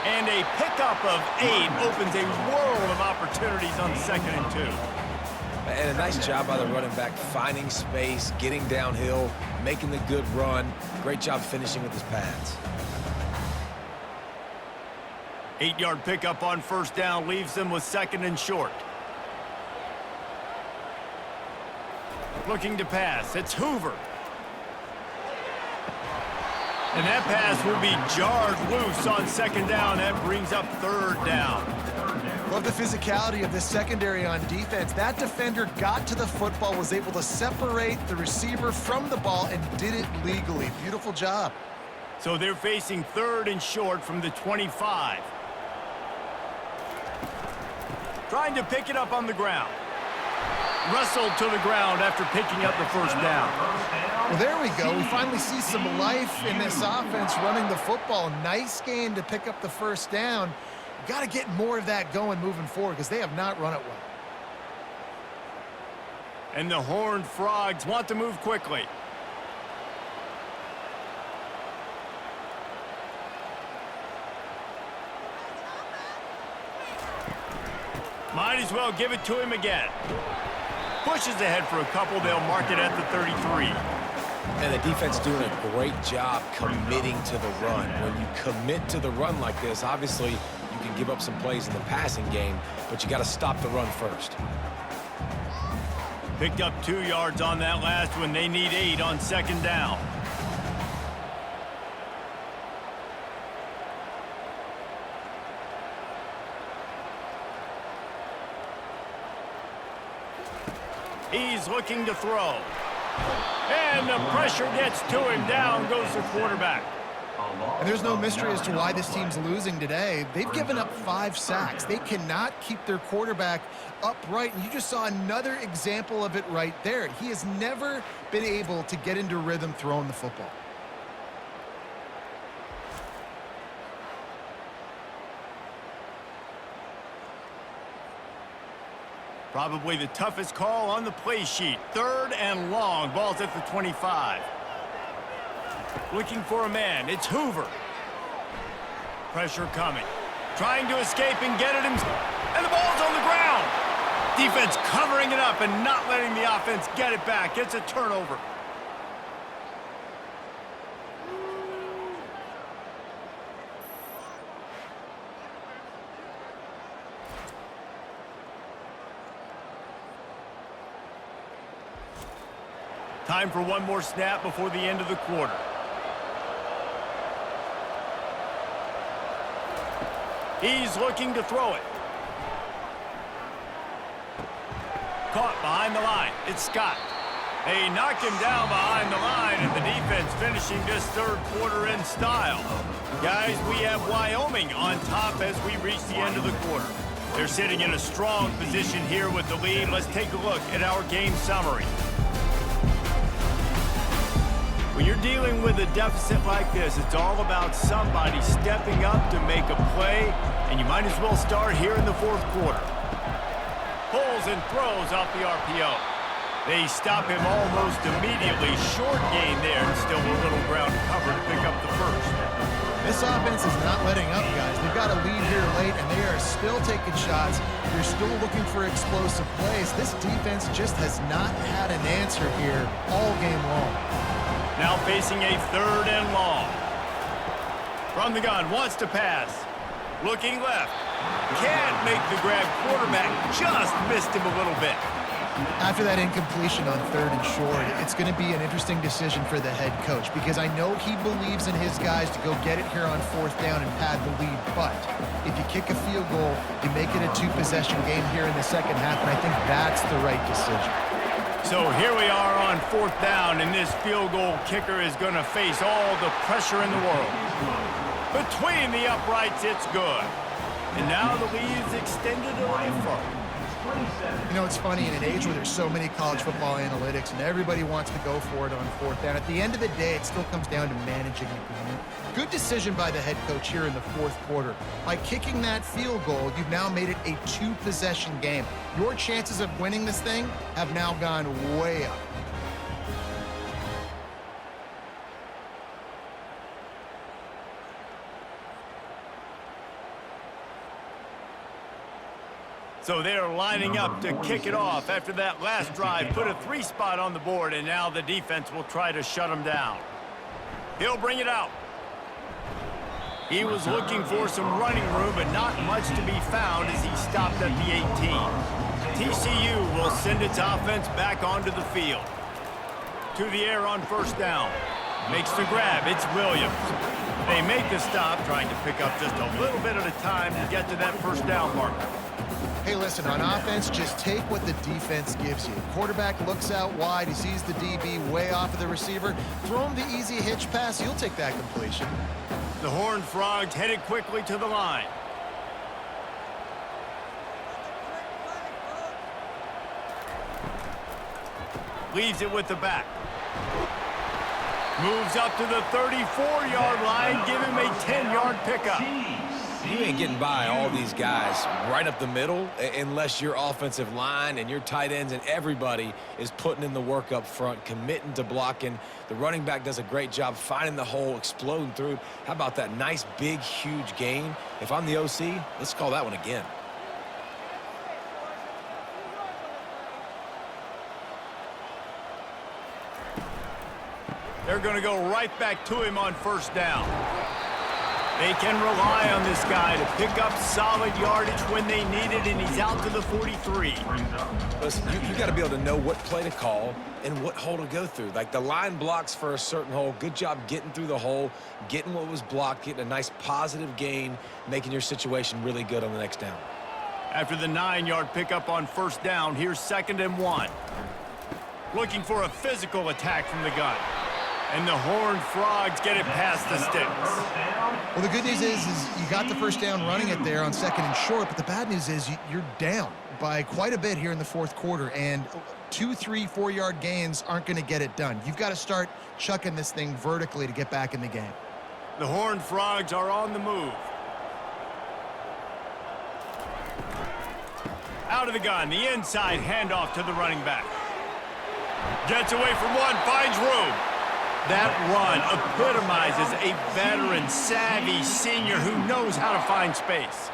And a pickup of 8 opens a world of opportunities on 2nd and 2. And a nice job by the running back, finding space, getting downhill, making the good run. Great job finishing with his pads. 8-yard pickup on 1st down leaves them with 2nd and short. Looking to pass. It's Hoover. And that pass will be jarred loose on 2nd down. That brings up 3rd down. Love the physicality of this secondary on defense. That defender got to the football, was able to separate the receiver from the ball, and did it legally. Beautiful job. So they're facing 3rd and short from the 25. Trying to pick it up on the ground. Wrestled to the ground after picking up the 1st down. Well, there we go. We finally see some life in this offense running the football. Nice gain to pick up the 1st down. Got to get more of that going moving forward because they have not run it well. And the Horned Frogs want to move quickly. Might as well give it to him again. Pushes ahead for a couple. They'll mark it at the 33. And the defense doing a great job committing to the run. When you commit to the run like this, obviously you can give up some plays in the passing game, but you got to stop the run first. Picked up 2 yards on that last one. They need 8 on 2nd down. He's looking to throw. And the pressure gets to him. Down goes the quarterback. And there's no mystery as to why this team's losing today. They've given up 5 sacks. They cannot keep their quarterback upright. And you just saw another example of it right there. He has never been able to get into rhythm throwing the football. Probably the toughest call on the play sheet. 3rd and long. Ball's at the 25. Looking for a man. It's Hoover. Pressure coming. Trying to escape and get it. And the ball's on the ground. Defense covering it up and not letting the offense get it back. It's a turnover. Time for one more snap before the end of the quarter. He's looking to throw it. Caught behind the line. It's Scott. They knock him down behind the line, and the defense finishing this 3rd quarter in style. Guys, we have Wyoming on top as we reach the end of the quarter. They're sitting in a strong position here with the lead. Let's take a look at our game summary. When you're dealing with a deficit like this, it's all about somebody stepping up to make a play, and you might as well start here in the 4th quarter. Pulls and throws off the RPO. They stop him almost immediately. Short gain there, and still a little ground cover to pick up the 1st. This offense is not letting up, guys. They've got a lead here late, and they are still taking shots. They're still looking for explosive plays. This defense just has not had an answer here all game long. Now facing a 3rd and long. From the gun, wants to pass. Looking left. Can't make the grab. Quarterback just missed him a little bit. After that incompletion on 3rd and short, it's going to be an interesting decision for the head coach because I know he believes in his guys to go get it here on 4th down and pad the lead. But if you kick a field goal, you make it a 2-possession game here in the second half, and I think that's the right decision. So here we are on 4th down, and this field goal kicker is going to face all the pressure in the world. Between the uprights, it's good. And now the lead is extended a little further. You know, it's funny, in an age where there's so many college football analytics and everybody wants to go for it on 4th down, at the end of the day, it still comes down to managing the game. Good decision by the head coach here in the 4th quarter. By kicking that field goal, you've now made it a 2-possession game. Your chances of winning this thing have now gone way up. So they're lining up to kick it off after that last drive. Put a 3-spot on the board, and now the defense will try to shut them down. He'll bring it out. He was looking for some running room, but not much to be found as he stopped at the 18. TCU will send its offense back onto the field. To the air on 1st down. Makes the grab. It's Williams. They make the stop, trying to pick up just a little bit at a time to get to that 1st down marker. Hey, listen, on offense, just take what the defense gives you. Quarterback looks out wide. He sees the DB way off of the receiver. Throw him the easy hitch pass. You'll take that completion. The Horned Frogs headed quickly to the line. Leaves it with the back. Moves up to the 34-yard line. Give him a 10-yard pickup. You ain't getting by all these guys right up the middle unless your offensive line and your tight ends and everybody is putting in the work up front, committing to blocking. The running back does a great job finding the hole, exploding through. How about that nice, big, huge gain? If I'm the OC, let's call that one again. They're going to go right back to him on 1st down. They can rely on this guy to pick up solid yardage when they need it, and he's out to the 43. Listen, you got to be able to know what play to call and what hole to go through. Like the line blocks for a certain hole. Good job getting through the hole, getting what was blocked, getting a nice positive gain, making your situation really good on the next down. After the 9-yard pickup on 1st down, here's 2nd and 1. Looking for a physical attack from the gun. And the Horned Frogs get it past the sticks. Well, the good news is you got the 1st down running it there on 2nd and short, but the bad news is you're down by quite a bit here in the 4th quarter, and 2, 3, 4-yard gains aren't going to get it done. You've got to start chucking this thing vertically to get back in the game. The Horned Frogs are on the move. Out of the gun, the inside handoff to the running back. Gets away from one, finds room. That run epitomizes a veteran, savvy senior who knows how to find space.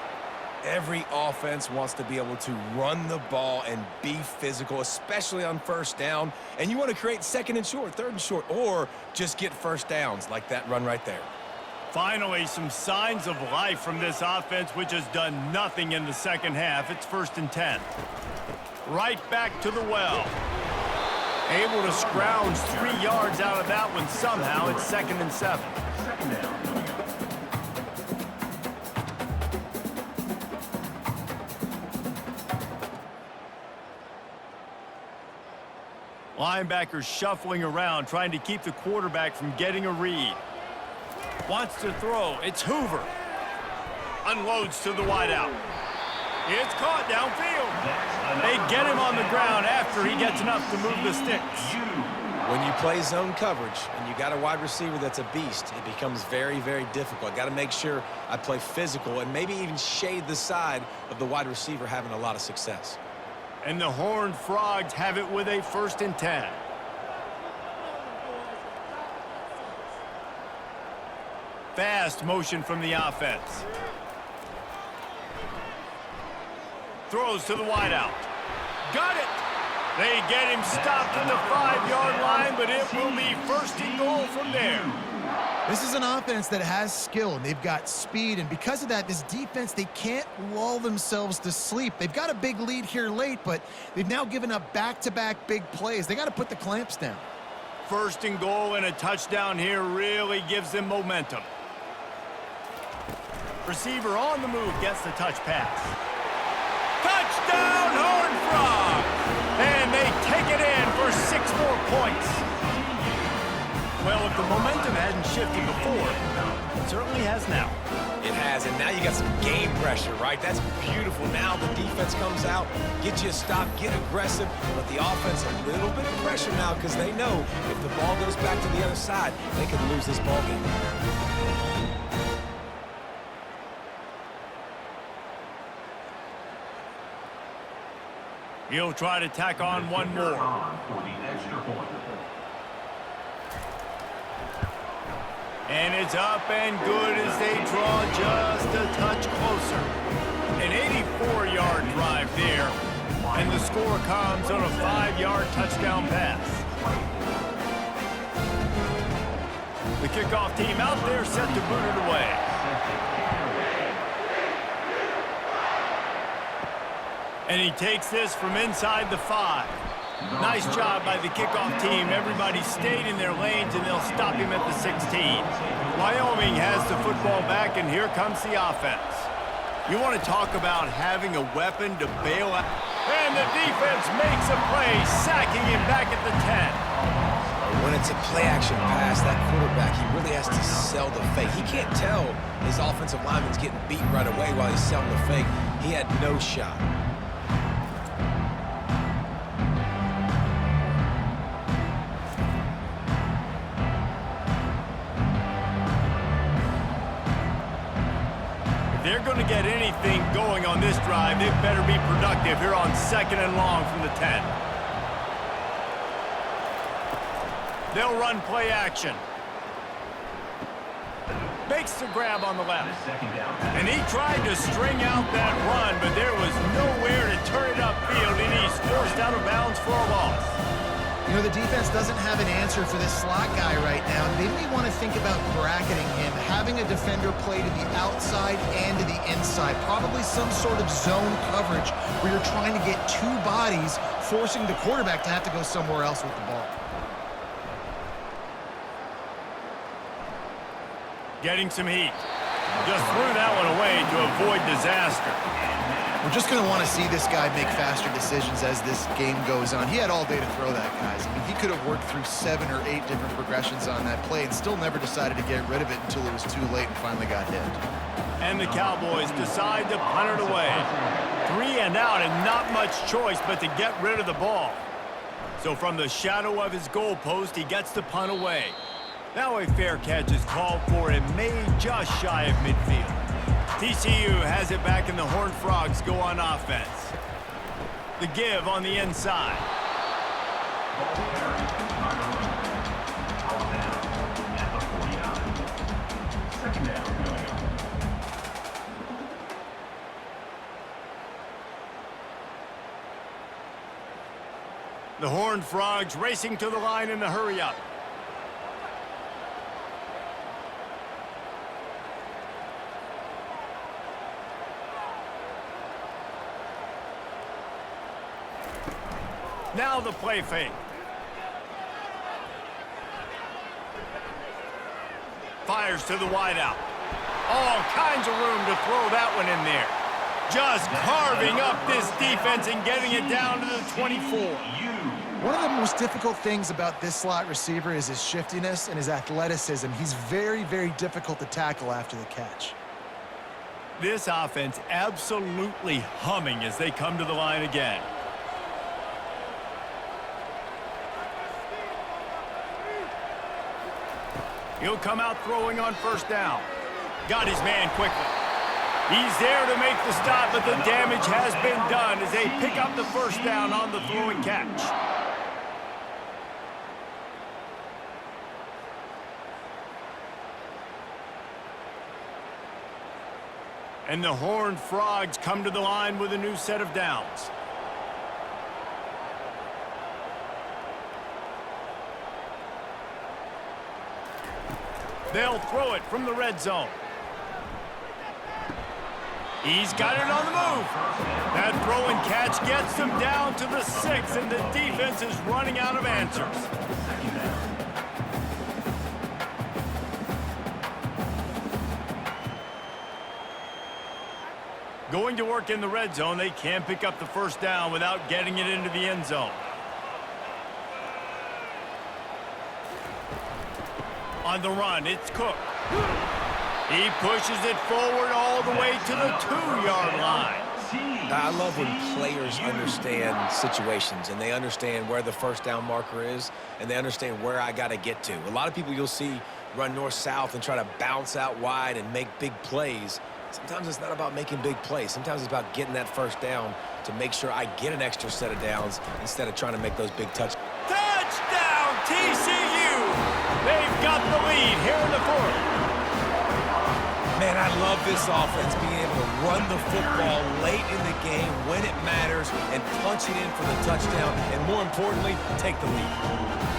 Every offense wants to be able to run the ball and be physical, especially on 1st down. And you want to create 2nd and short, 3rd and short, or just get 1st downs like that run right there. Finally, some signs of life from this offense, which has done nothing in the second half. It's 1st and 10. Right back to the well. Able to scrounge 3 yards out of that one somehow. It's 2nd and 7. Linebackers shuffling around, trying to keep the quarterback from getting a read. Wants to throw. It's Hoover. Unloads to the wideout. It's caught downfield. They get him on the ground after he gets enough to move the sticks. When you play zone coverage and you got a wide receiver that's a beast, it becomes very, very difficult. Got to make sure I play physical and maybe even shade the side of the wide receiver having a lot of success. And the Horned Frogs have it with a 1st and 10. Fast motion from the offense. Throws to the wideout. Got it! They get him stopped at the 5-yard line, but it will be 1st and goal from there. This is an offense that has skill, and they've got speed, and because of that, this defense, they can't lull themselves to sleep. They've got a big lead here late, but they've now given up back-to-back big plays. They got to put the clamps down. First and goal and a touchdown here really gives them momentum. Receiver on the move gets the touch pass. Touchdown, Horned Frogs! And they take it in for 6 more points. Well, if the momentum hadn't shifted before, it certainly has now. It has, and now you got some game pressure, right? That's beautiful. Now the defense comes out, get you a stop, get aggressive, but the offense a little bit of pressure now because they know if the ball goes back to the other side, they could lose this ball game. He'll try to tack on one more. For the extra point. And it's up and good as they draw just a touch closer. An 84-yard drive there, and the score comes on a 5-yard touchdown pass. The kickoff team out there set to boot it away. And he takes this from inside the 5. Nice job by the kickoff team. Everybody stayed in their lanes, and they'll stop him at the 16. Wyoming has the football back, and here comes the offense. You want to talk about having a weapon to bail out. And the defense makes a play, sacking him back at the 10. When it's a play-action pass, that quarterback, he really has to sell the fake. He can't tell his offensive lineman's getting beat right away while he's selling the fake. He had no shot. They're going to get anything going on this drive. They better be productive here on 2nd and long from the 10. They'll run play action. Makes the grab on the left. And he tried to string out that run, but there was nowhere to turn it upfield, and he's forced out of bounds for a loss. You know, the defense doesn't have an answer for this slot guy right now. They may want to think about bracketing him, having a defender play to the outside and to the inside. Probably some sort of zone coverage where you're trying to get 2 bodies, forcing the quarterback to have to go somewhere else with the ball. Getting some heat. Just threw that one away to avoid disaster. We're just going to want to see this guy make faster decisions as this game goes on. He had all day to throw that, guys. I mean, he could have worked through 7 or 8 different progressions on that play and still never decided to get rid of it until it was too late and finally got hit. And the Cowboys decide to punt it away. 3 and out and not much choice but to get rid of the ball. So from the shadow of his goalpost, he gets the punt away. Now a fair catch is called for and made just shy of midfield. TCU has it back, and the Horned Frogs go on offense. The give on the inside. The Horned Frogs racing to the line in the hurry-up. Now the play fake. Fires to the wideout. All kinds of room to throw that one in there. Just carving up this defense and getting it down to the 24. One of the most difficult things about this slot receiver is his shiftiness and his athleticism. He's very, very difficult to tackle after the catch. This offense absolutely humming as they come to the line again. He'll come out throwing on first down. Got his man quickly. He's there to make the stop, but the damage has been done as they pick up the first down on the throw and catch. And the Horned Frogs come to the line with a new set of downs. They'll throw it from the red zone. He's got it on the move. That throw and catch gets them down to the 6, and the defense is running out of answers. Going to work in the red zone, they can't pick up the first down without getting it into the end zone. On the run, it's Cook. He pushes it forward all the way to the 2-yard line. I love when players understand situations and they understand where the first down marker is and they understand where I got to get to. A lot of people you'll see run north-south and try to bounce out wide and make big plays. Sometimes it's not about making big plays. Sometimes it's about getting that first down to make sure I get an extra set of downs instead of trying to make those big touchdowns. Touchdown, TCU! They've got the lead here in the 4th. Man, I love this offense, being able to run the football late in the game when it matters and punch it in for the touchdown, and more importantly, take the lead.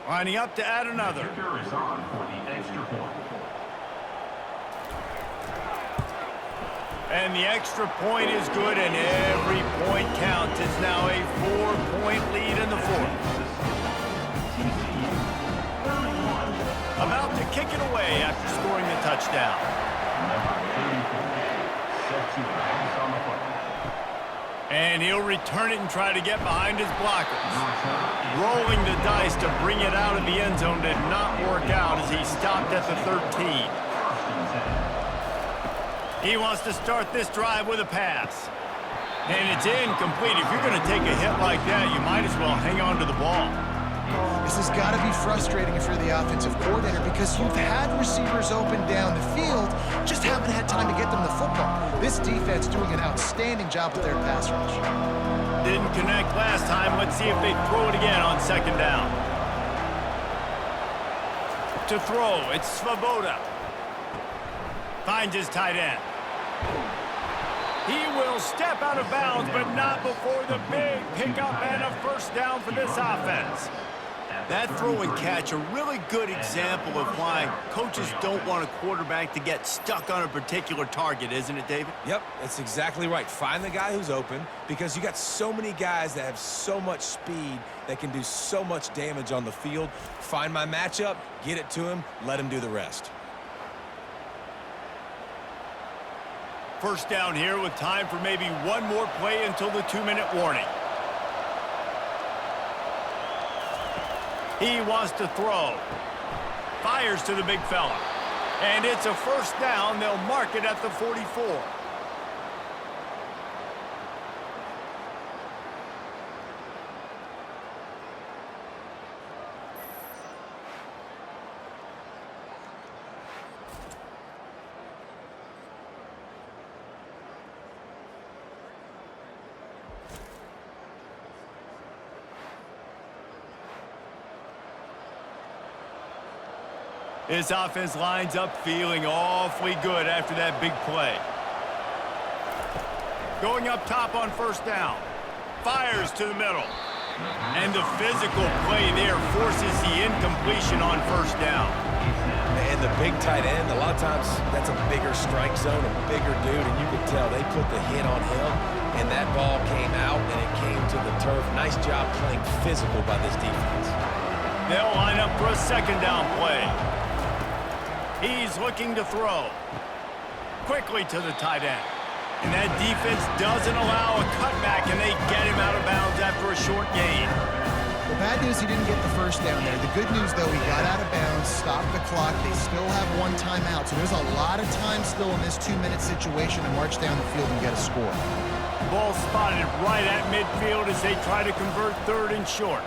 Lining up to add another. Kicker is on for the extra point. And the extra point is good, and every point counts. It's now a 4-point lead in the 4th. TCU 31. About to kick it away after scoring the touchdown. Number 34. Set to pass on the football. And he'll return it and try to get behind his blockers. Rolling the dice to bring it out of the end zone did not work out as he stopped at the 13. He wants to start this drive with a pass. And it's incomplete. If you're going to take a hit like that, you might as well hang on to the ball. This has got to be frustrating if you're the offensive coordinator because you've had receivers open down the field, just haven't had time to get them the football. This defense doing an outstanding job with their pass rush. Didn't connect last time. Let's see if they throw it again on 2nd down. To throw, it's Svoboda. Finds his tight end. He will step out of bounds, but not before the big pickup and a first down for this offense. That throw and catch, a really good example of why coaches don't want a quarterback to get stuck on a particular target, isn't it, David? Yep, that's exactly right. Find the guy who's open because you got so many guys that have so much speed that can do so much damage on the field. Find my matchup, get it to him, let him do the rest. First down here with time for maybe one more play until the 2-minute warning. He wants to throw. Fires to the big fella. And it's a first down. They'll mark it at the 44. This offense lines up feeling awfully good after that big play. Going up top on first down. Fires to the middle. And the physical play there forces the incompletion on first down. And the big tight end, a lot of times that's a bigger strike zone, a bigger dude, and you can tell they put the hit on him, and that ball came out, and it came to the turf. Nice job playing physical by this defense. They'll line up for a second down play. He's looking to throw. Quickly to the tight end. And that defense doesn't allow a cutback, and they get him out of bounds after a short gain. The bad news, he didn't get the first down there. The good news, though, he got out of bounds, stopped the clock. They still have one timeout, so there's a lot of time still in this 2-minute situation to march down the field and get a score. Ball spotted right at midfield as they try to convert third and short.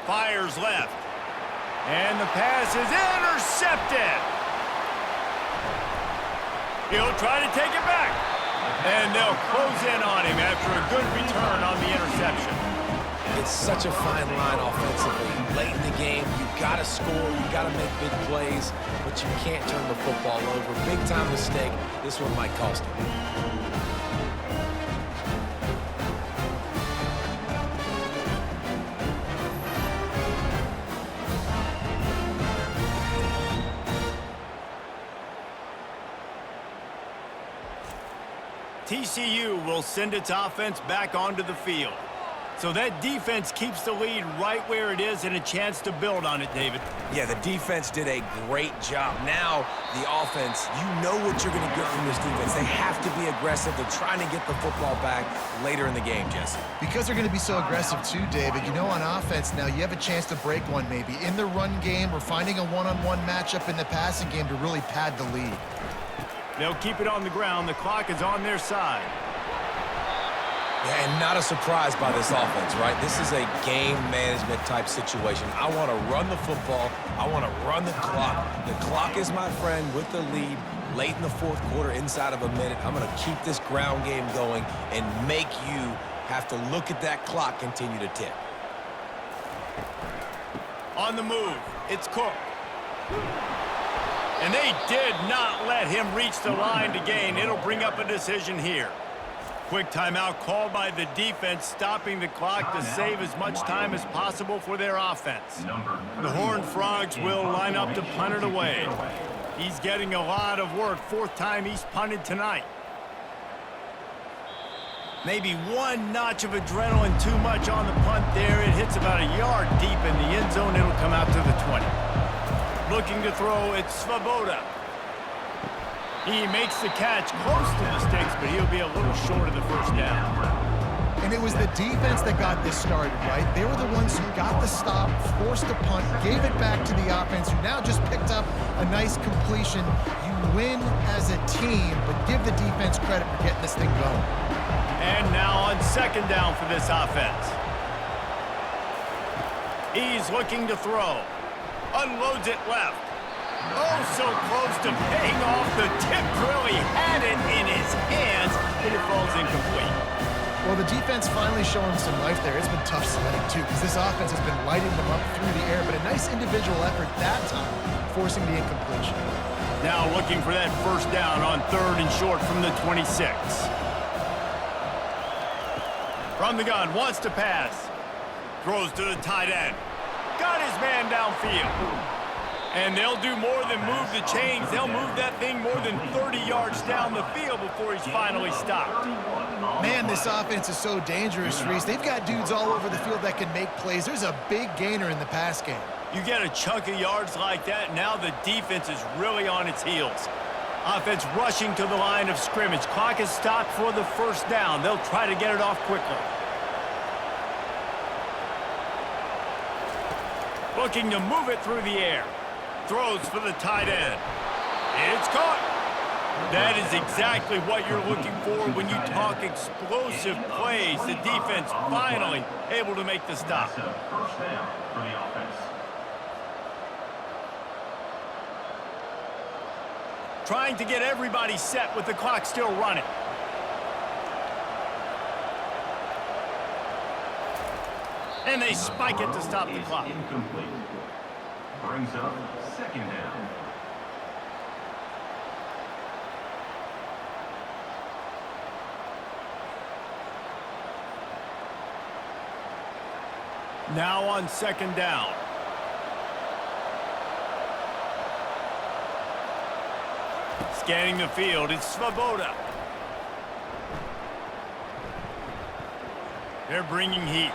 Fires left. And the pass is intercepted. He'll try to take it back. And they'll close in on him after a good return on the interception. It's such a fine line offensively. Late in the game, you got to score, you got to make big plays, but you can't turn the football over. Big-time mistake. This one might cost him. TCU will send its offense back onto the field. So that defense keeps the lead right where it is and a chance to build on it, David. Yeah, the defense did a great job. Now, the offense, you know what you're going to get from this defense. They have to be aggressive. They're trying to get the football back later in the game, Jesse. Because they're going to be so aggressive too, David, you know, on offense now, you have a chance to break one maybe in the run game or finding a one-on-one matchup in the passing game to really pad the lead. They'll keep it on the ground. The clock is on their side. Yeah, and not a surprise by this offense, right? This is a game management type situation. I want to run the football. I want to run the clock. The clock is my friend with the lead late in the fourth quarter, inside of a minute. I'm going to keep this ground game going and make you have to look at that clock continue to tick. On the move, it's Cook. And they did not let him reach the line to gain. It'll bring up a decision here. Quick timeout called by the defense, stopping the clock to save as much time as possible for their offense. The Horned Frogs will line up to punt it away. He's getting a lot of work. Fourth time he's punted tonight. Maybe one notch of adrenaline too much on the punt there. It hits about a yard deep in the end zone. It'll come out to the 20. Looking to throw, it's Svoboda. He makes the catch close to the sticks, but he'll be a little short of the first down. And it was the defense that got this started, right? They were the ones who got the stop, forced the punt, gave it back to the offense, who now just picked up a nice completion. You win as a team, but give the defense credit for getting this thing going. And now on second down for this offense. He's looking to throw. Unloads it left. Oh, so close to paying off. The tip drill. He had it in his hands, but it falls incomplete. Well, the defense finally showing some life there. It's been tough sledding, too, because this offense has been lighting them up through the air, but a nice individual effort that time, forcing the incompletion. Now looking for that first down on third and short from the 26. From the gun, wants to pass. Throws to the tight end. Got his man downfield. And they'll do more than move the chains. They'll move that thing more than 30 yards down the field before he's finally stopped. Man, this offense is so dangerous, Reese. They've got dudes all over the field that can make plays. There's a big gainer in the pass game. You get a chunk of yards like that, now the defense is really on its heels. Offense rushing to the line of scrimmage. Clock is stopped for the first down. They'll try to get it off quickly. Looking to move it through the air. Throws for the tight end. It's caught. That is exactly what you're looking for when you talk explosive plays. The defense finally able to make the stop. First down for the offense. Trying to get everybody set with the clock still running. And they spike it to stop the clock. Incomplete. Brings up second down. Now on second down. Scanning the field, it's Svoboda. They're bringing heat.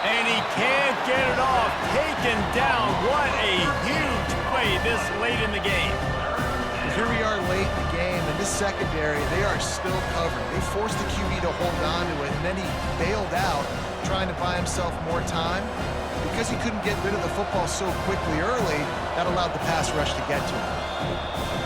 And he can't get it off. Taken down. What a huge play this late in the game. Here we are late in the game, and this secondary, they are still covering. They forced the QB to hold on to it, and then he bailed out, trying to buy himself more time. Because he couldn't get rid of the football so quickly early, that allowed the pass rush to get to him.